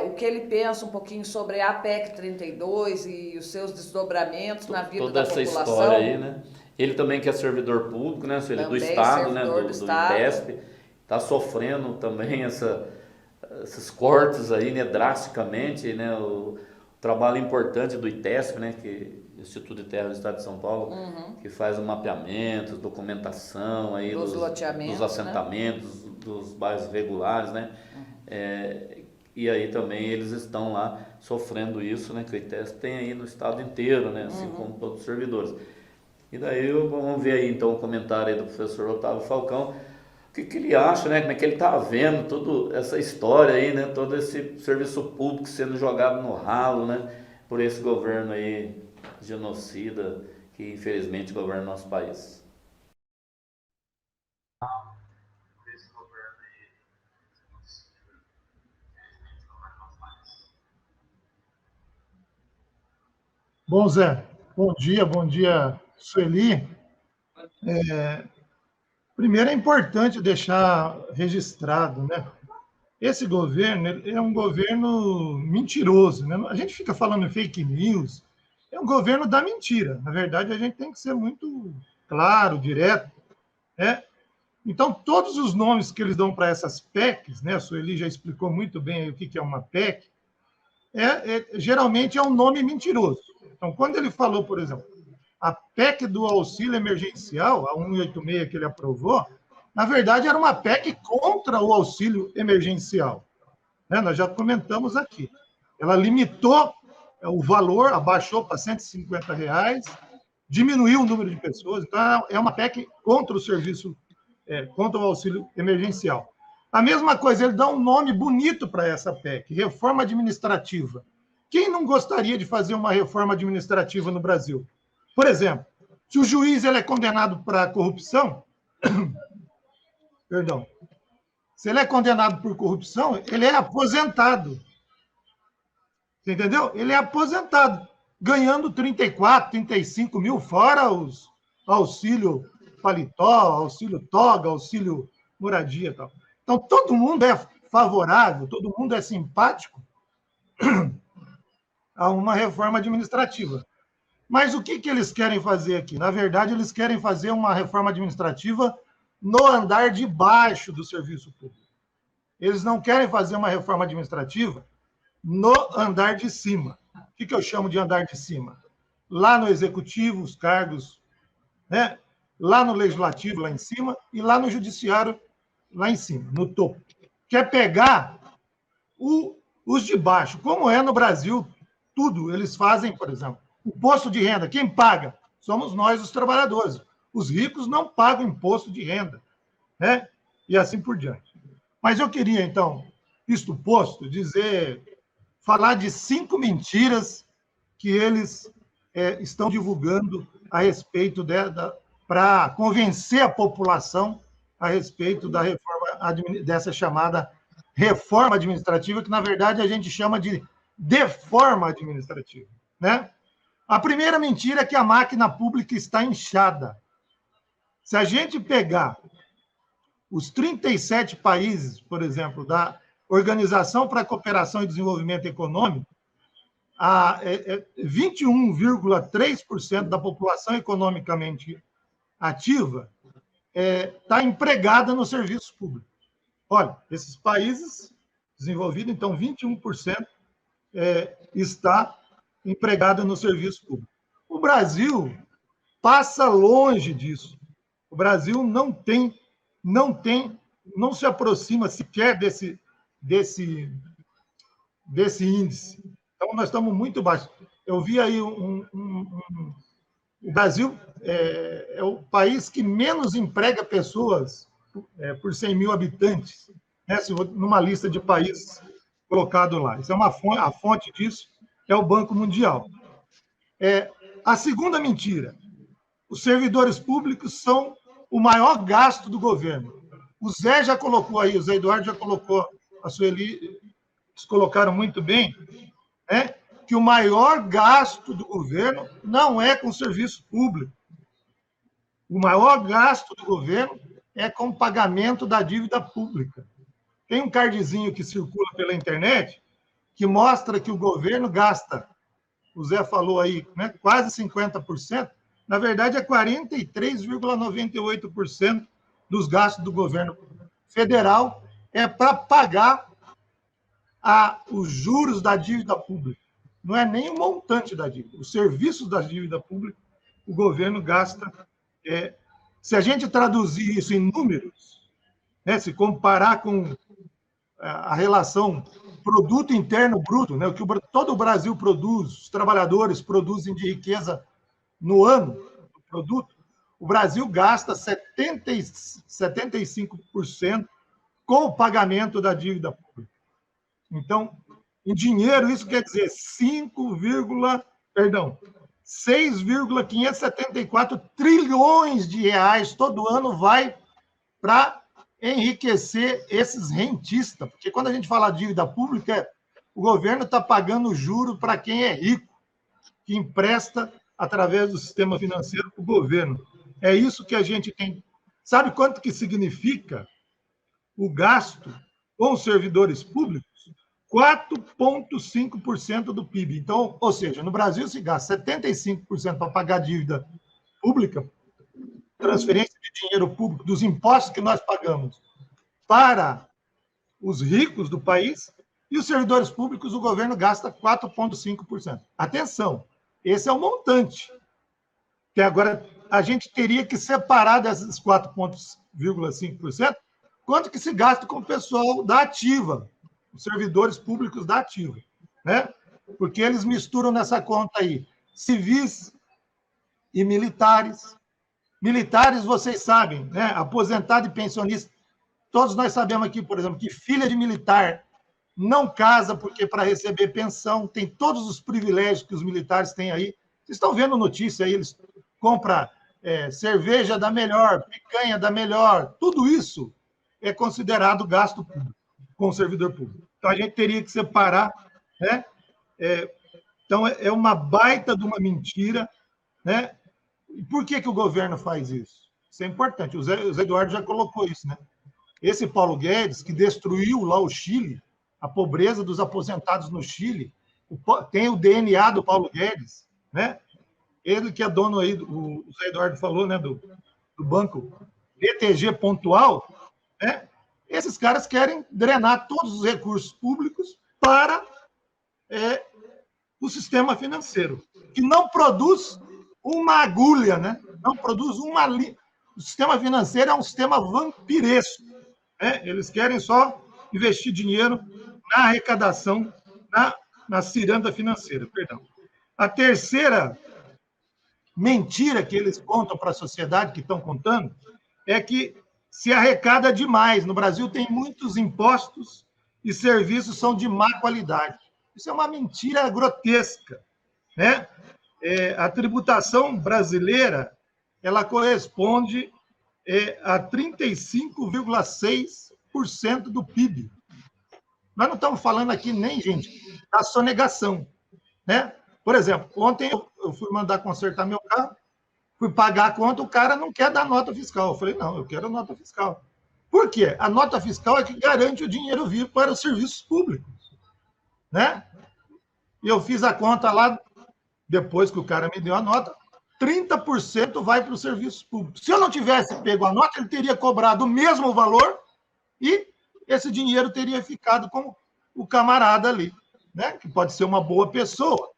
o que ele pensa um pouquinho sobre a PEC 32 e os seus desdobramentos na vida da população. Toda essa história aí, né? Ele também que é servidor público, né? Ele do Estado, né? Do ITESP, está sofrendo também esses cortes aí, né? Drasticamente, né? O trabalho importante do ITESP, né? Que Instituto de Terra do Estado de São Paulo, que faz o mapeamento, documentação aí dos assentamentos, né? Dos bairros regulares, né? E aí também eles estão lá sofrendo isso, né? Que o ITESP tem aí no estado inteiro, né? Assim como todos os servidores. E daí vamos ver aí então o comentário aí do professor Otávio Falcão, o que ele acha, né? Como é que ele está vendo toda essa história aí, né? Todo esse serviço público sendo jogado no ralo, né? Por esse governo aí genocida que infelizmente governa nosso país. Bom, Zé, bom dia, Sueli. Primeiro é importante deixar registrado, né? Esse governo é um governo mentiroso, né? A gente fica falando em fake news, é um governo da mentira. Na verdade, a gente tem que ser muito claro, direto, né? Então, todos os nomes que eles dão para essas PECs, né? A Sueli já explicou muito bem o que é uma PEC, geralmente é um nome mentiroso. Então, quando ele falou, por exemplo, a PEC do auxílio emergencial, a 186 que ele aprovou, na verdade era uma PEC contra o auxílio emergencial. Né? Nós já comentamos aqui. Ela limitou o valor, abaixou para R$ 150, diminuiu o número de pessoas. Então, é uma PEC contra o serviço, contra o auxílio emergencial. A mesma coisa, ele dá um nome bonito para essa PEC, reforma administrativa. Quem não gostaria de fazer uma reforma administrativa no Brasil? Por exemplo, se o juiz ele é condenado para corrupção, perdão, se ele é condenado por corrupção, ele é aposentado. Você entendeu? Ele é aposentado, ganhando 34, 35 mil, fora os auxílio paletó, auxílio toga, auxílio moradia e tal. Então, todo mundo é favorável, todo mundo é simpático a uma reforma administrativa. Mas o que eles querem fazer aqui? Na verdade, eles querem fazer uma reforma administrativa no andar de baixo do serviço público. Eles não querem fazer uma reforma administrativa no andar de cima. O que eu chamo de andar de cima? Lá no executivo, os cargos, né? Lá no legislativo, lá em cima, e lá no judiciário, lá em cima, no topo. Quer pegar os de baixo, como é no Brasil, tudo eles fazem, por exemplo, o imposto de renda, quem paga? Somos nós, os trabalhadores. Os ricos não pagam imposto de renda, né? E assim por diante. Mas eu queria, então, isto posto, falar de 5 mentiras que eles estão divulgando a respeito para convencer a população a respeito da reforma, dessa chamada reforma administrativa, que, na verdade, a gente chama de deforma administrativa, né? A primeira mentira é que a máquina pública está inchada. Se a gente pegar os 37 países, por exemplo, da Organização para a Cooperação e Desenvolvimento Econômico, 21,3% da população economicamente ativa está empregada no serviço público. Olha, esses países desenvolvidos, então, 21% está empregado no serviço público. O Brasil passa longe disso. O Brasil não se aproxima sequer desse índice. Então, nós estamos muito baixos. Eu vi aí o Brasil é o país que menos emprega pessoas por 100 mil habitantes, né? Numa lista de países colocado lá. Isso é a fonte disso é o Banco Mundial. A segunda mentira: os servidores públicos são o maior gasto do governo. O Zé já colocou aí, o Zé Eduardo já colocou, a Sueli, eles colocaram muito bem, né, que o maior gasto do governo não é com o serviço público. O maior gasto do governo é com o pagamento da dívida pública. Tem um cardzinho que circula pela internet que mostra que o governo gasta, o Zé falou aí, né, quase 50%, na verdade é 43,98% dos gastos do governo federal para pagar os juros da dívida pública. Não é nem o montante da dívida, os serviços da dívida pública, o governo gasta. Se a gente traduzir isso em números, né, se comparar com a relação produto interno bruto, né, o que todo o Brasil produz, os trabalhadores produzem de riqueza no ano, do produto, o Brasil gasta 75% com o pagamento da dívida pública. Então, em dinheiro, isso quer dizer 6,574 trilhões de reais todo ano vai para enriquecer esses rentistas. Porque quando a gente fala de dívida pública, o governo está pagando juro para quem é rico, que empresta através do sistema financeiro para o governo. É isso que a gente tem. Sabe quanto que significa o gasto com os servidores públicos? 4,5% do PIB. Então, ou seja, no Brasil se gasta 75% para pagar dívida pública, transferência de dinheiro público, dos impostos que nós pagamos para os ricos do país, E os servidores públicos, o governo gasta 4,5%. Atenção, esse é o montante. Que agora a gente teria que separar desses 4,5% quanto que se gasta com o pessoal da ativa, os servidores públicos da ativa, né? Porque eles misturam nessa conta aí civis e militares. Militares, vocês sabem, né? Aposentado e pensionista. Todos nós sabemos aqui, por exemplo, que filha de militar não casa porque para receber pensão tem todos os privilégios que os militares têm aí. Vocês estão vendo notícia aí, eles compram cerveja da melhor, picanha da melhor, tudo isso é considerado gasto público, com o servidor público. Então, a gente teria que separar, né? Então, é uma baita de uma mentira, né? E por que o governo faz isso? Isso é importante, o Zé Eduardo já colocou isso, né? Esse Paulo Guedes, que destruiu lá o Chile, a pobreza dos aposentados no Chile, tem o DNA do Paulo Guedes, né? Ele que é dono aí, o Zé Eduardo falou, né, do banco BTG Pontual, né? Esses caras querem drenar todos os recursos públicos para o sistema financeiro, que não produz uma agulha, né? Não produz uma linha. O sistema financeiro é um sistema vampiresco, né? Eles querem só investir dinheiro na arrecadação, na ciranda financeira, perdão. A terceira mentira que eles contam para a sociedade, que estão contando, é que se arrecada demais. No Brasil tem muitos impostos e serviços são de má qualidade. Isso é uma mentira grotesca, né? A tributação brasileira, ela corresponde a 35,6% do PIB. Nós não estamos falando aqui nem, gente, da sonegação, né? Por exemplo, ontem eu fui mandar consertar meu carro, fui pagar a conta, o cara não quer dar nota fiscal. Eu falei, não, eu quero nota fiscal. Por quê? A nota fiscal é que garante o dinheiro vivo para os serviços públicos, né? E eu fiz a conta lá, depois que o cara me deu a nota, 30% vai para os serviços públicos. Se eu não tivesse pego a nota, ele teria cobrado o mesmo valor e esse dinheiro teria ficado com o camarada ali, né? Que pode ser uma boa pessoa,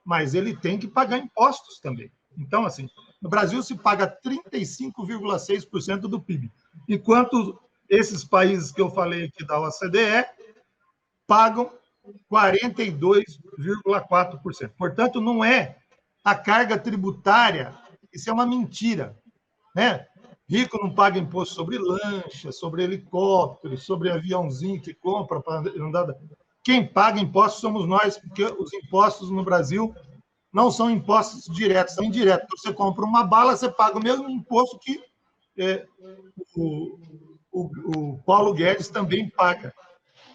mas ele tem que pagar impostos também. Então, assim, no Brasil se paga 35,6% do PIB, enquanto esses países que eu falei aqui da OCDE pagam 42,4%. Portanto, não é a carga tributária, isso é uma mentira, né? Rico não paga imposto sobre lancha, sobre helicóptero, sobre aviãozinho que compra para andar. Quem paga impostos somos nós, porque os impostos no Brasil não são impostos diretos, são indiretos. Você compra uma bala, você paga o mesmo imposto que o Paulo Guedes também paga.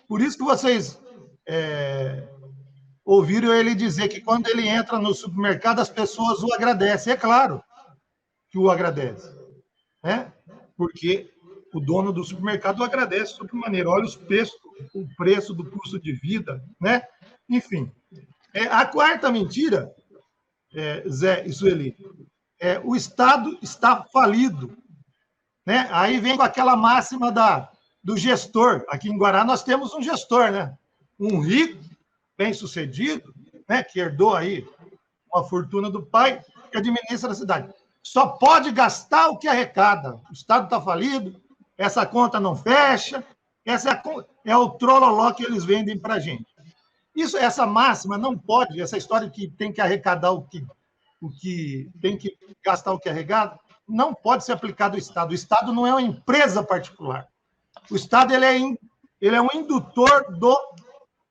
Por isso que vocês ouviram ele dizer que quando ele entra no supermercado, as pessoas o agradecem. É claro que o agradece, né? Porque o dono do supermercado o agradece de sobremaneira. Olha o preço do custo de vida, né? Enfim. A quarta mentira, Zé e Sueli, o Estado está falido, né? Aí vem com aquela máxima do gestor. Aqui em Guará nós temos um gestor, né? Um rico, bem-sucedido, né? Que herdou aí uma fortuna do pai, que administra a cidade. Só pode gastar o que arrecada. O Estado está falido, essa conta não fecha, essa é o trololó que eles vendem para a gente. Essa máxima não pode, essa história que tem que arrecadar o que tem que gastar o que arrecada, não pode ser aplicado ao Estado. O Estado não é uma empresa particular. O Estado ele é um indutor do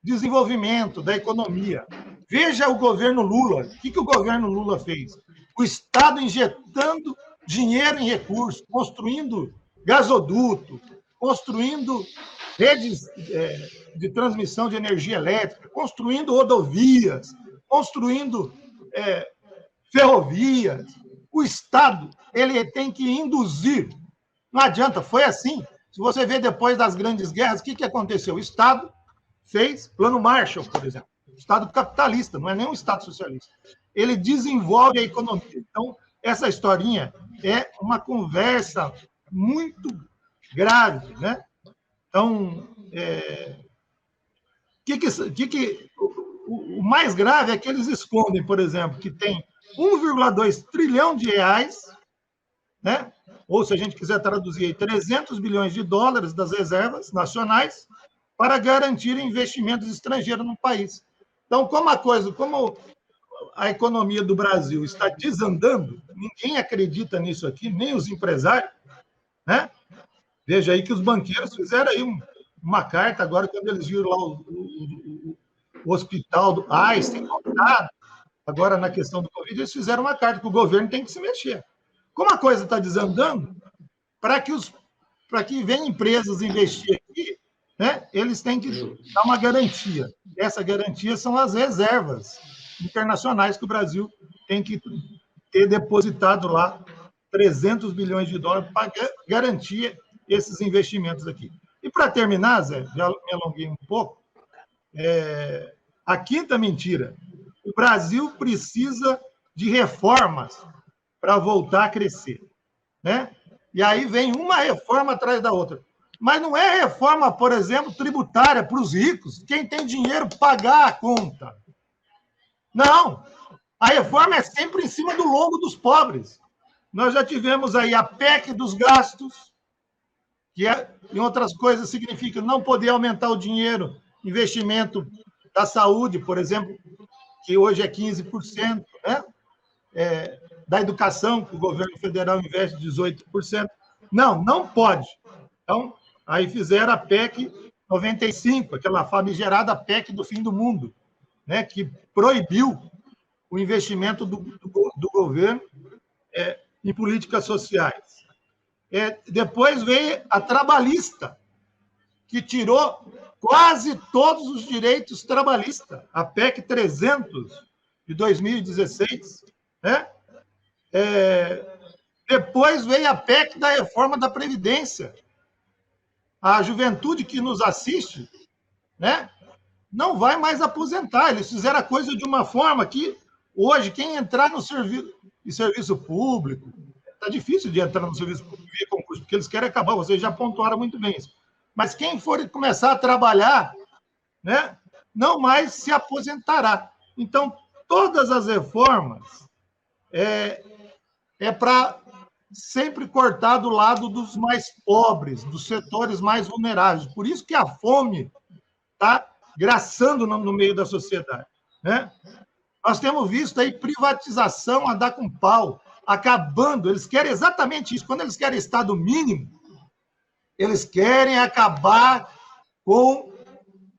desenvolvimento, da economia. Veja o governo Lula. O que o governo Lula fez? O Estado injetando dinheiro em recursos, construindo gasoduto, construindo redes de transmissão de energia elétrica, construindo rodovias, construindo ferrovias. O Estado ele tem que induzir. Não adianta, foi assim. Se você vê depois das grandes guerras, o que aconteceu? O Estado fez Plano Marshall, por exemplo. Estado capitalista, não é nem um Estado socialista. Ele desenvolve a economia. Então, essa historinha é uma conversa muito grave, né? Então, o mais grave é que eles escondem, por exemplo, que tem 1,2 trilhão de reais, né? Ou, se a gente quiser traduzir, 300 bilhões de dólares das reservas nacionais para garantir investimentos estrangeiros no país. Então, como a economia do Brasil está desandando, ninguém acredita nisso aqui, nem os empresários, né? Veja aí que os banqueiros fizeram aí uma carta agora, quando eles viram lá o hospital do Einstein lotado, agora na questão do Covid, eles fizeram uma carta que o governo tem que se mexer. Como a coisa está desandando, para que venham empresas investir aqui, né, eles têm que dar uma garantia. Essa garantia são as reservas internacionais que o Brasil tem que ter depositado lá 300 bilhões de dólares para garantir esses investimentos aqui. E para terminar, Zé, já me alonguei um pouco, a quinta mentira: o Brasil precisa de reformas para voltar a crescer, né? E aí vem uma reforma atrás da outra. Mas não é reforma, por exemplo, tributária para os ricos, quem tem dinheiro pagar a conta. Não, a reforma é sempre em cima do lombo dos pobres. Nós já tivemos aí a PEC dos gastos, que, em outras coisas, significa não poder aumentar o dinheiro, investimento da saúde, por exemplo, que hoje é 15%, né? Da educação, que o governo federal investe 18%. Não pode. Então, aí fizeram a PEC 95, aquela famigerada PEC do fim do mundo, né? Que proibiu o investimento do governo em políticas sociais. Depois veio a trabalhista, que tirou quase todos os direitos trabalhistas, a PEC 300 de 2016, né? Depois veio a PEC da reforma da Previdência. A juventude que nos assiste, né, não vai mais aposentar. Eles fizeram a coisa de uma forma que, hoje, quem entrar no serviço público, está difícil de entrar no serviço público via concurso, porque eles querem acabar, vocês já pontuaram muito bem isso. Mas quem for começar a trabalhar, né, não mais se aposentará. Então, todas as reformas para sempre cortar do lado dos mais pobres, dos setores mais vulneráveis. Por isso que a fome está graçando no meio da sociedade, né? Nós temos visto aí privatização a dar com pau, acabando. Eles querem exatamente isso. Quando eles querem Estado mínimo, eles querem acabar com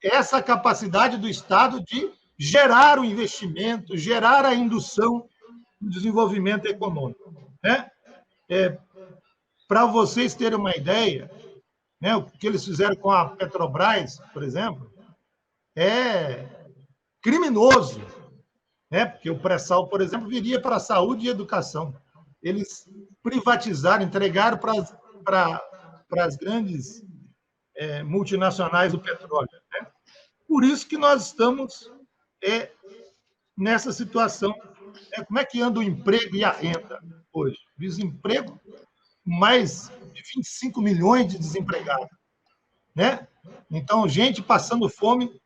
essa capacidade do Estado de gerar o investimento, gerar a indução do desenvolvimento econômico, né? Para vocês terem uma ideia, né, o que eles fizeram com a Petrobras, por exemplo, é criminoso, né? Porque o pré-sal, por exemplo, viria para a saúde e educação. Eles privatizaram, entregaram para as grandes multinacionais do petróleo, né? Por isso que nós estamos nessa situação. Como é que anda o emprego e a renda hoje? Desemprego, mais de 25 milhões de desempregados, né? Então, gente passando fome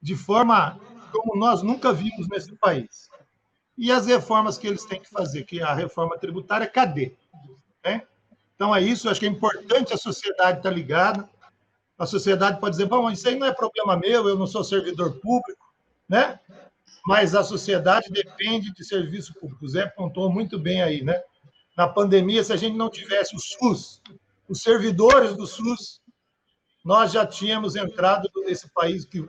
de forma como nós nunca vimos nesse país. E as reformas que eles têm que fazer, que a reforma tributária, cadê? Né? Então, é isso. Eu acho que é importante a sociedade estar ligada. A sociedade pode dizer, bom, isso aí não é problema meu, eu não sou servidor público, né? Mas a sociedade depende de serviço público. O Zé pontuou muito bem aí, né? Na pandemia, se a gente não tivesse o SUS, os servidores do SUS, nós já tínhamos entrado nesse país que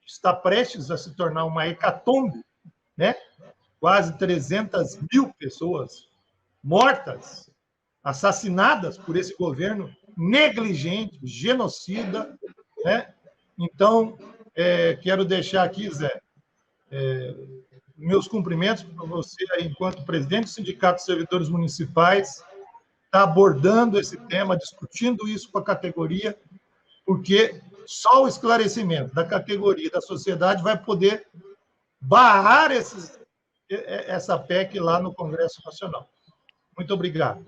está prestes a se tornar uma hecatombe, né? Quase 300 mil pessoas mortas, assassinadas por esse governo negligente, genocida, né? Então, quero deixar aqui, Zé, meus cumprimentos para você, enquanto presidente do Sindicato de Servidores Municipais, está abordando esse tema, discutindo isso com a categoria, porque só o esclarecimento da categoria da sociedade vai poder barrar essa PEC lá no Congresso Nacional. Muito obrigado.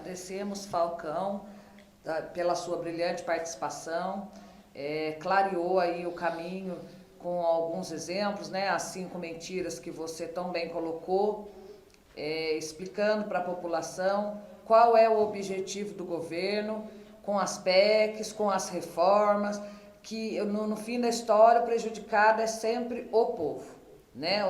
agradecemos, Falcão, pela sua brilhante participação, clareou aí o caminho com alguns exemplos, né, as 5 mentiras que você tão bem colocou, explicando para a população qual é o objetivo do governo, com as PECs, com as reformas, que no fim da história o prejudicado é sempre o povo, né?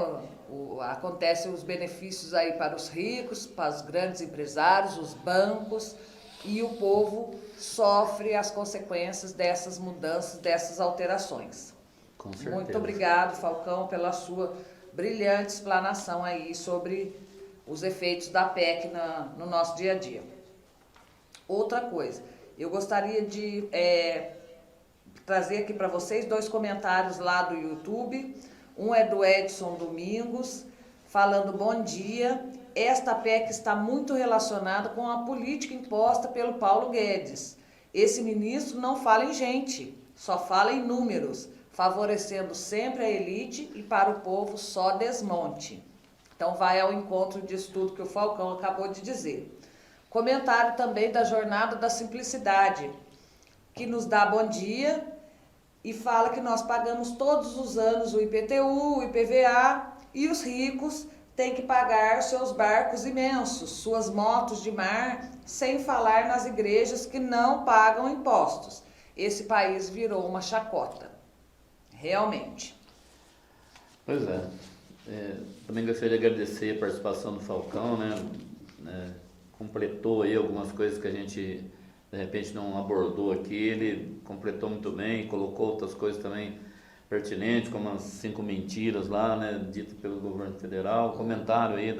Acontecem os benefícios aí para os ricos, para os grandes empresários, os bancos, e o povo sofre as consequências dessas mudanças, dessas alterações. Com certeza. Muito obrigado, Falcão, pela sua brilhante explanação aí sobre os efeitos da PEC no nosso dia a dia. Outra coisa, eu gostaria de trazer aqui para vocês 2 comentários lá do YouTube. Um é do Edson Domingos, falando: bom dia, esta PEC está muito relacionada com a política imposta pelo Paulo Guedes. Esse ministro não fala em gente, só fala em números, favorecendo sempre a elite e para o povo só desmonte. Então vai ao encontro disso tudo que o Falcão acabou de dizer. Comentário também da Jornada da Simplicidade, que nos dá bom dia e fala que nós pagamos todos os anos o IPTU, o IPVA, e os ricos têm que pagar seus barcos imensos, suas motos de mar, sem falar nas igrejas que não pagam impostos. Esse país virou uma chacota. Realmente. Pois é. Também gostaria de agradecer a participação do Falcão, né? Completou aí algumas coisas que a gente de repente não abordou aqui. Ele completou muito bem, colocou outras coisas também pertinentes, como as 5 mentiras lá, né, ditas pelo governo federal. Comentário aí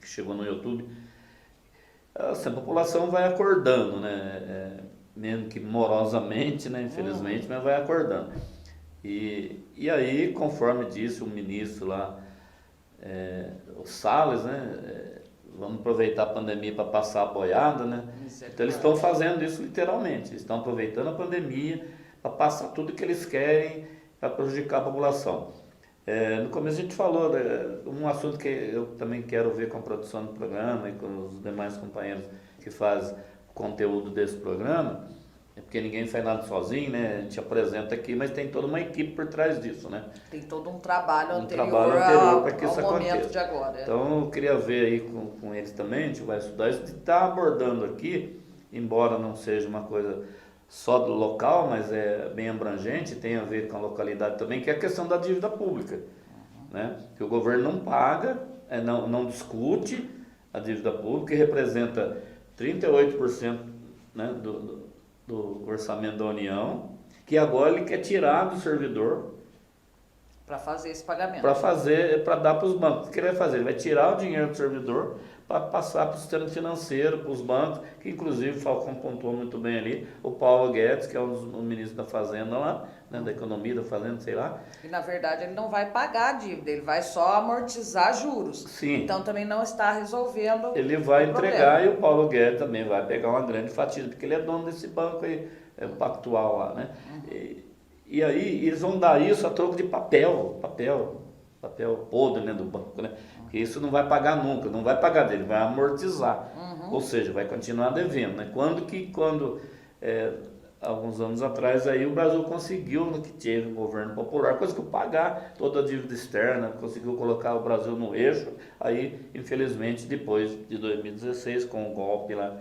que chegou no YouTube. Assim, a população vai acordando, né? Mesmo que morosamente, né, infelizmente, mas vai acordando. E aí, conforme disse o ministro lá, o Salles, né, vamos aproveitar a pandemia para passar a boiada, né? Então eles estão fazendo isso literalmente, eles estão aproveitando a pandemia para passar tudo que eles querem para prejudicar a população. No começo a gente falou, um assunto que eu também quero ver com a produção do programa e com os demais companheiros que fazem o conteúdo desse programa, porque ninguém faz nada sozinho, né? A gente apresenta aqui, mas tem toda uma equipe por trás disso, né? Tem todo um trabalho anterior para que isso ao momento aconteça. de agora. Então eu queria ver aí com eles também, a gente vai estudar isso, de estar abordando aqui, embora não seja uma coisa só do local, mas é bem abrangente, tem a ver com a localidade também, que é a questão da dívida pública, né? Que o governo não paga, não discute a dívida pública, que representa 38%, né, do orçamento da União, que agora ele quer tirar do servidor para fazer esse pagamento. Para dar para os bancos. O que ele vai fazer? Ele vai tirar o dinheiro do servidor para passar para o sistema financeiro, para os bancos, que inclusive o Falcão pontuou muito bem ali, o Paulo Guedes, que é um dos ministros da Fazenda lá, né, da Economia, da Fazenda, sei lá. E na verdade ele não vai pagar a dívida, ele vai só amortizar juros. Sim. Então também não está resolvendo. Ele vai entregar problema. E o Paulo Guedes também vai pegar uma grande fatia, porque ele é dono desse banco aí, o Pactual lá, né? E aí eles vão dar isso a troco de papel podre, né, do banco, né? Porque isso não vai pagar nunca, não vai pagar dele, vai amortizar. Ou seja, vai continuar devendo, né? Quando alguns anos atrás aí o Brasil conseguiu, no que teve o governo popular, conseguiu pagar toda a dívida externa, conseguiu colocar o Brasil no eixo. Aí, infelizmente, depois de 2016, com o golpe lá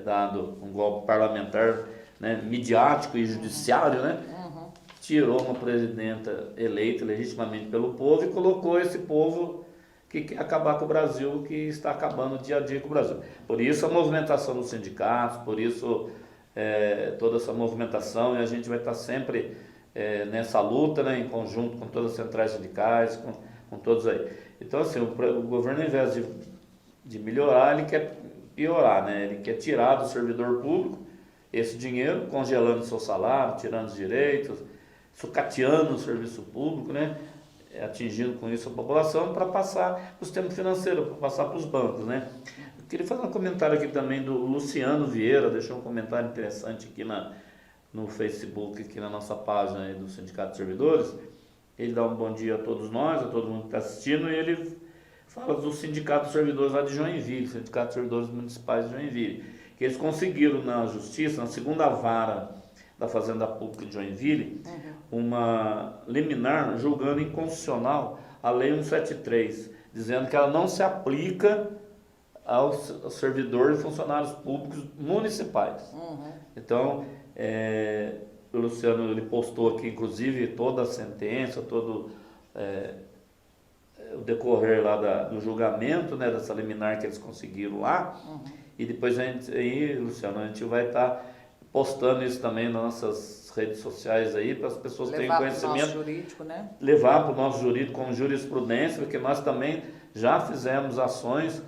dado, um golpe parlamentar, né, midiático e judiciário, né? Tirou uma presidenta eleita legitimamente pelo povo e colocou esse povo que quer acabar com o Brasil, que está acabando dia a dia com o Brasil. Por isso a movimentação dos sindicatos, por isso toda essa movimentação, e a gente vai estar sempre nessa luta, né, em conjunto com todas as centrais sindicais, com todos aí. Então assim, o governo, ao invés de melhorar, ele quer piorar, né? Ele quer tirar do servidor público esse dinheiro, congelando seu salário, tirando os direitos, sucateando o serviço público, né? Atingindo com isso a população, para passar para o sistema financeiro, para passar para os bancos, né? Eu queria fazer um comentário aqui também do Luciano Vieira, deixou um comentário interessante aqui no Facebook, aqui na nossa página aí do Sindicato de Servidores. Ele dá um bom dia a todos nós, a todo mundo que está assistindo, e ele fala do Sindicato dos Servidores lá de Joinville, Sindicato dos Servidores Municipais de Joinville, que eles conseguiram na Justiça, na segunda vara da Fazenda Pública de Joinville, uma liminar julgando inconstitucional a Lei 173, dizendo que ela não se aplica aos servidores e funcionários públicos municipais. Então, o Luciano ele postou aqui, inclusive, toda a sentença, todo o decorrer lá do julgamento, né, dessa liminar que eles conseguiram lá. E depois Luciano, a gente vai estar postando isso também nas nossas redes sociais aí, para as pessoas terem conhecimento. Levar para o nosso jurídico, né? Levar para o nosso jurídico como jurisprudência, porque nós também já fizemos ações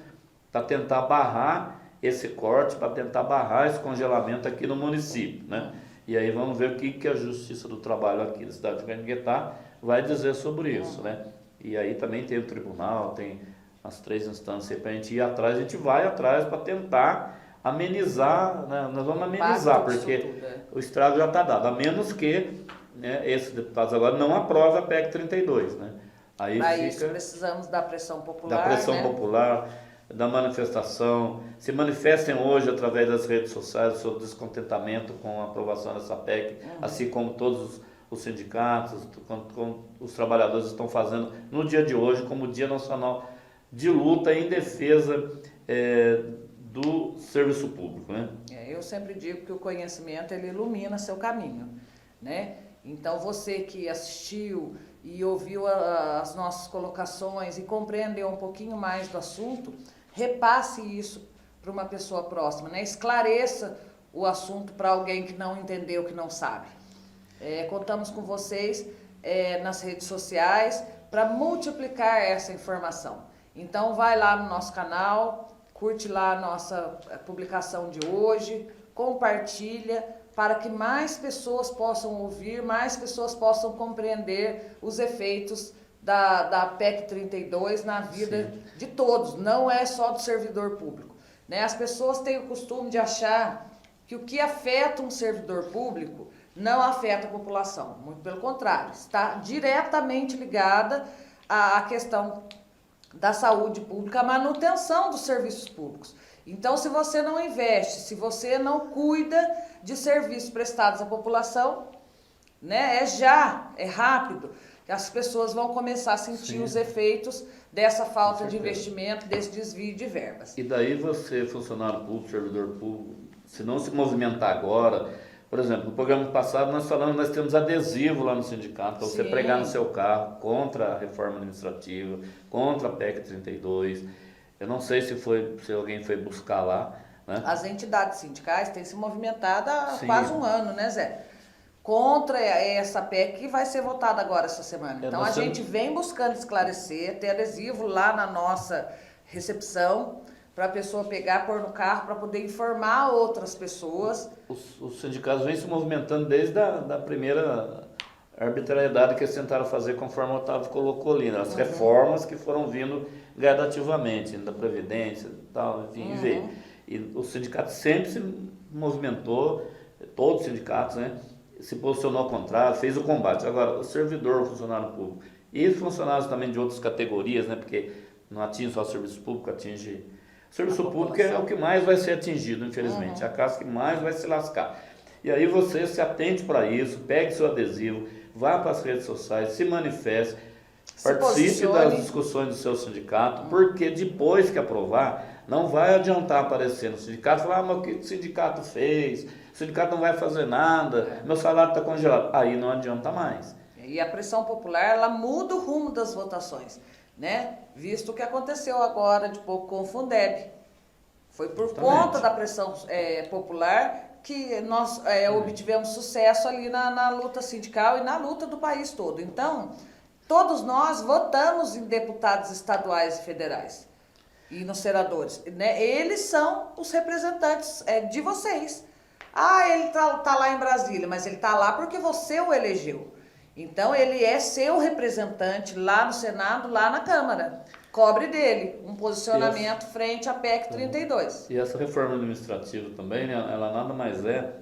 para tentar barrar esse corte, para tentar barrar esse congelamento aqui no município, né? E aí vamos ver o que a Justiça do Trabalho aqui da cidade de Caranguetá vai dizer sobre isso, né? E aí também tem o tribunal, tem as 3 instâncias para a gente ir atrás, a gente vai atrás para tentar amenizar, né? Nós vamos amenizar, porque o estrago já está dado, a menos que, né, esses deputados agora não aprovem a PEC 32, né? Aí para fica, isso precisamos da pressão popular, da pressão né? popular, da manifestação. Se manifestem hoje através das redes sociais o seu descontentamento com a aprovação dessa PEC, assim como todos os sindicatos, como os trabalhadores estão fazendo no dia de hoje, como Dia Nacional de Luta em defesa do serviço público, né? Eu sempre digo que o conhecimento ele ilumina seu caminho, né? Então você que assistiu e ouviu as nossas colocações e compreendeu um pouquinho mais do assunto, repasse isso para uma pessoa próxima, né? Esclareça o assunto para alguém que não entendeu, que não sabe. Contamos com vocês nas redes sociais para multiplicar essa informação. Então vai lá no nosso canal, curte lá a nossa publicação de hoje, compartilha para que mais pessoas possam ouvir, mais pessoas possam compreender os efeitos da PEC 32 na vida de todos, não é só do servidor público, né? As pessoas têm o costume de achar que o que afeta um servidor público não afeta a população, muito pelo contrário, está diretamente ligada à questão da saúde pública, a manutenção dos serviços públicos. Então, se você não investe, se você não cuida de serviços prestados à população, né, é rápido, as pessoas vão começar a sentir os efeitos dessa falta de investimento, desse desvio de verbas. E daí você, funcionário público, servidor público, se não se movimentar agora, por exemplo, no programa passado nós temos adesivo lá no sindicato, para você pregar no seu carro contra a reforma administrativa, contra a PEC 32. Eu não sei se alguém foi buscar lá, né? As entidades sindicais têm se movimentado há quase um ano, né, Zé? Contra essa PEC que vai ser votada agora essa semana. Então a gente vem buscando esclarecer, ter adesivo lá na nossa recepção, para a pessoa pegar, pôr no carro, para poder informar outras pessoas. Os sindicatos vêm se movimentando desde a primeira arbitrariedade que eles tentaram fazer, conforme o Otávio colocou ali, né? As reformas que foram vindo gradativamente, da Previdência e tal, enfim, veio. E o sindicato sempre se movimentou, todos os sindicatos, né? Se posicionou ao contrário, fez o combate. Agora, o servidor, o funcionário público e os funcionários também de outras categorias, né? Porque não atinge só o serviço público, atinge... O serviço público é o que mais vai ser atingido, infelizmente. É a casa que mais vai se lascar. E aí você se atente para isso, pegue seu adesivo, vá para as redes sociais, se manifeste, participe das discussões do seu sindicato, porque depois que aprovar, não vai adiantar aparecer no sindicato e falar, mas o que o sindicato fez? O sindicato não vai fazer nada, meu salário está congelado. Aí não adianta mais. E a pressão popular, ela muda o rumo das votações, né? Visto o que aconteceu agora de pouco com o Fundeb. Foi por conta da pressão popular que nós obtivemos sucesso ali na luta sindical e na luta do país todo. Então, todos nós votamos em deputados estaduais e federais e nos senadores, né? Eles são os representantes de vocês. Ele tá lá em Brasília, mas ele tá lá porque você o elegeu. Então, ele é seu representante lá no Senado, lá na Câmara. Cobre dele um posicionamento frente à PEC 32. E essa reforma administrativa também, né, ela nada mais é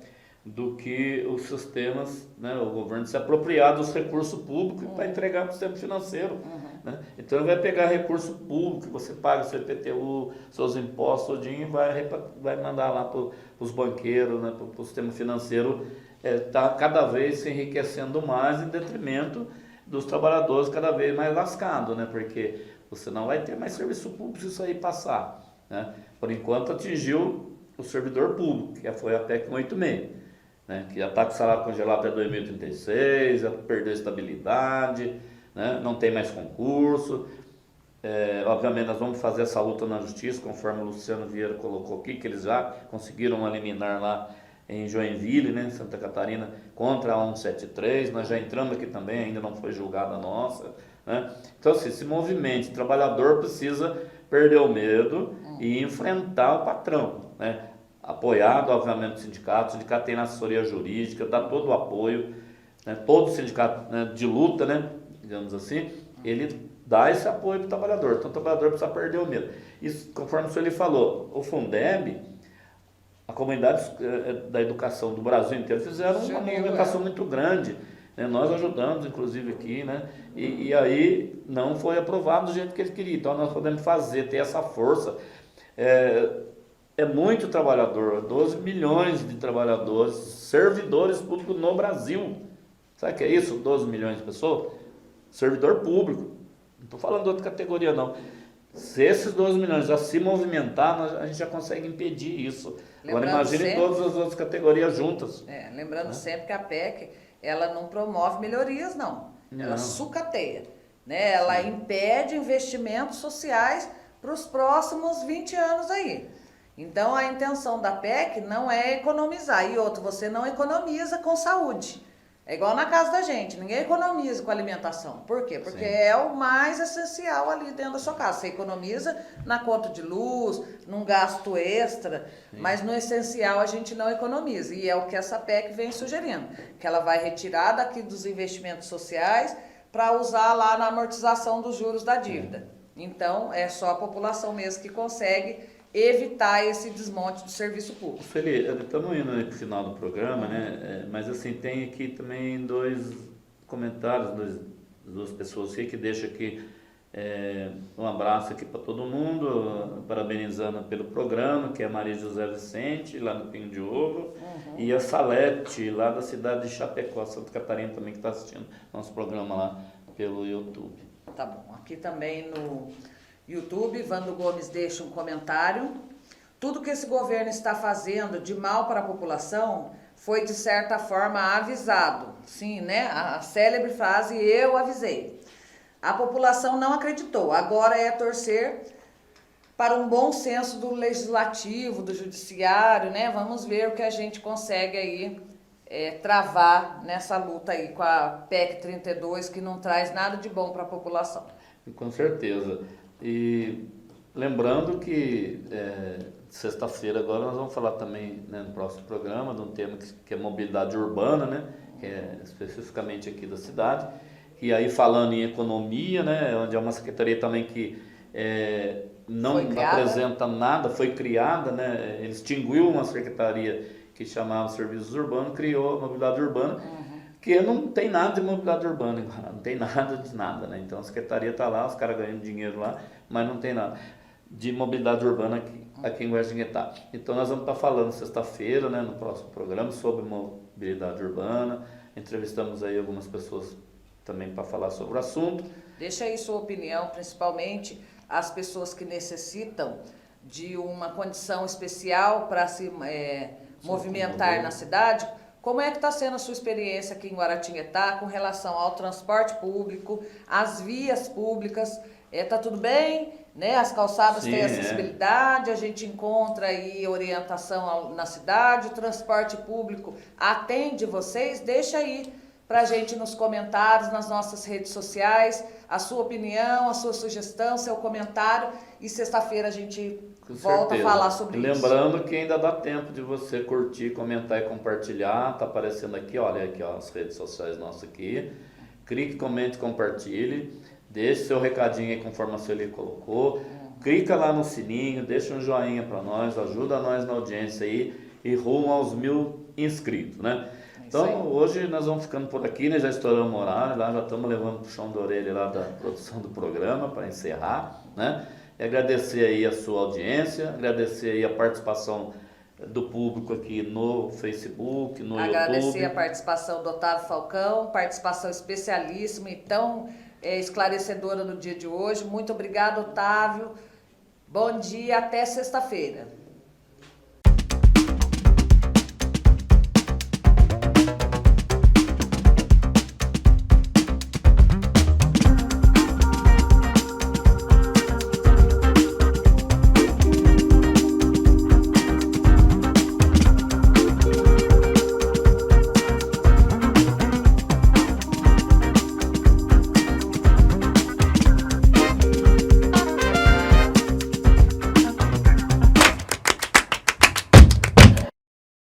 do que os sistemas, né, o governo se apropriar dos recursos públicos para entregar para o sistema financeiro. né? Então ele vai pegar recurso público, você paga seu IPTU, seus impostos, todinho, e vai mandar lá para os banqueiros, né, para o sistema financeiro, está cada vez se enriquecendo mais em detrimento dos trabalhadores cada vez mais lascados, né? Porque você não vai ter mais serviço público se isso aí passar, né? Por enquanto atingiu o servidor público, que foi a PEC 186, né? Que já está com o salário congelado até 2036, já perdeu estabilidade, né? Não tem mais concurso. Obviamente nós vamos fazer essa luta na justiça, conforme o Luciano Vieira colocou aqui, que eles já conseguiram eliminar lá em Joinville, né, Santa Catarina, contra a 173, nós já entramos aqui também, ainda não foi julgada a nossa, né? Então, assim, esse movimento, o trabalhador precisa perder o medo e enfrentar o patrão, né? Apoiado, obviamente, o sindicato tem assessoria jurídica, dá todo o apoio, né? Todo sindicato, né, de luta, né, digamos assim, ele dá esse apoio para o trabalhador, então o trabalhador precisa perder o medo. Isso, conforme o senhor ele falou, o Fundeb, a comunidade da educação do Brasil inteiro fizeram uma movimentação muito grande, né? Nós ajudamos, inclusive, aqui, né? E aí não foi aprovado do jeito que ele queria. Então nós podemos ter essa força. É muito trabalhador, 12 milhões de trabalhadores, servidores públicos no Brasil. Sabe o que é isso? 12 milhões de pessoas? Servidor público. Não estou falando de outra categoria, não. Se esses 12 milhões já se movimentar, a gente já consegue impedir isso. Agora imagine todas as outras categorias juntas. Lembrando sempre que a PEC, ela não promove melhorias, não. Ela sucateia, né? Ela impede investimentos sociais para os próximos 20 anos aí. Então a intenção da PEC não é economizar. E outro, você não economiza com saúde. É igual na casa da gente, ninguém economiza com alimentação. Por quê? Porque é o mais essencial ali dentro da sua casa. Você economiza na conta de luz, num gasto extra, mas no essencial a gente não economiza. E é o que essa PEC vem sugerindo, que ela vai retirar daqui dos investimentos sociais para usar lá na amortização dos juros da dívida. Então, é só a população mesmo que consegue evitar esse desmonte do serviço público. Felipe, estamos indo para o final do programa, né? Mas assim, tem aqui também dois comentários, duas pessoas aqui que deixam aqui um abraço aqui para todo mundo, parabenizando pelo programa, que é a Maria José Vicente, lá no Pinho de Ovo, e a Salete, lá da cidade de Chapecó, Santa Catarina, também que está assistindo nosso programa lá pelo YouTube. Tá bom, aqui também no YouTube, Vando Gomes deixa um comentário. Tudo que esse governo está fazendo de mal para a população foi, de certa forma, avisado. Sim, né? A célebre frase, eu avisei. A população não acreditou. Agora é torcer para um bom senso do legislativo, do judiciário, né? Vamos ver o que a gente consegue aí travar nessa luta aí com a PEC 32, que não traz nada de bom para a população. Com certeza. E lembrando que sexta-feira agora nós vamos falar também, né, no próximo programa de um tema que é mobilidade urbana, né, que é especificamente aqui da cidade. E aí falando em economia, né, onde é uma secretaria também que não apresenta nada, foi criada, né, ele extinguiu uma secretaria que chamava Serviços Urbanos, criou a mobilidade urbana. Que não tem nada de mobilidade urbana, não tem nada de nada, né? Então a secretaria está lá, os caras ganhando dinheiro lá, mas não tem nada de mobilidade urbana aqui em Guaratinguetá. Então nós vamos estar falando sexta-feira, né, no próximo programa, sobre mobilidade urbana. Entrevistamos aí algumas pessoas também para falar sobre o assunto. Deixa aí sua opinião, principalmente as pessoas que necessitam de uma condição especial para se movimentar na cidade. Como é que está sendo a sua experiência aqui em Guaratinguetá com relação ao transporte público, às vias públicas? Está tudo bem? Né? As calçadas têm acessibilidade, a gente encontra aí orientação na cidade, o transporte público atende vocês? Deixa aí para a gente nos comentários, nas nossas redes sociais, a sua opinião, a sua sugestão, seu comentário, e sexta-feira a gente volta a falar sobre isso. Lembrando que ainda dá tempo de você curtir, comentar e compartilhar. Tá aparecendo aqui, olha aqui, ó, as redes sociais nossas aqui. Clique, comente, compartilhe. Deixe seu recadinho aí conforme a Sueli colocou. Clica lá no sininho, deixa um joinha para nós, ajuda nós na audiência aí e rumo aos 1000 inscritos, né? Então, hoje nós vamos ficando por aqui, né? Já estouramos o horário, lá já estamos levando o puxão da orelha lá da produção do programa para encerrar, né? E agradecer aí a sua audiência, agradecer aí a participação do público aqui no Facebook, no YouTube. Agradecer a participação do Otávio Falcão, participação especialíssima e tão esclarecedora no dia de hoje. Muito obrigada, Otávio. Bom dia, até sexta-feira.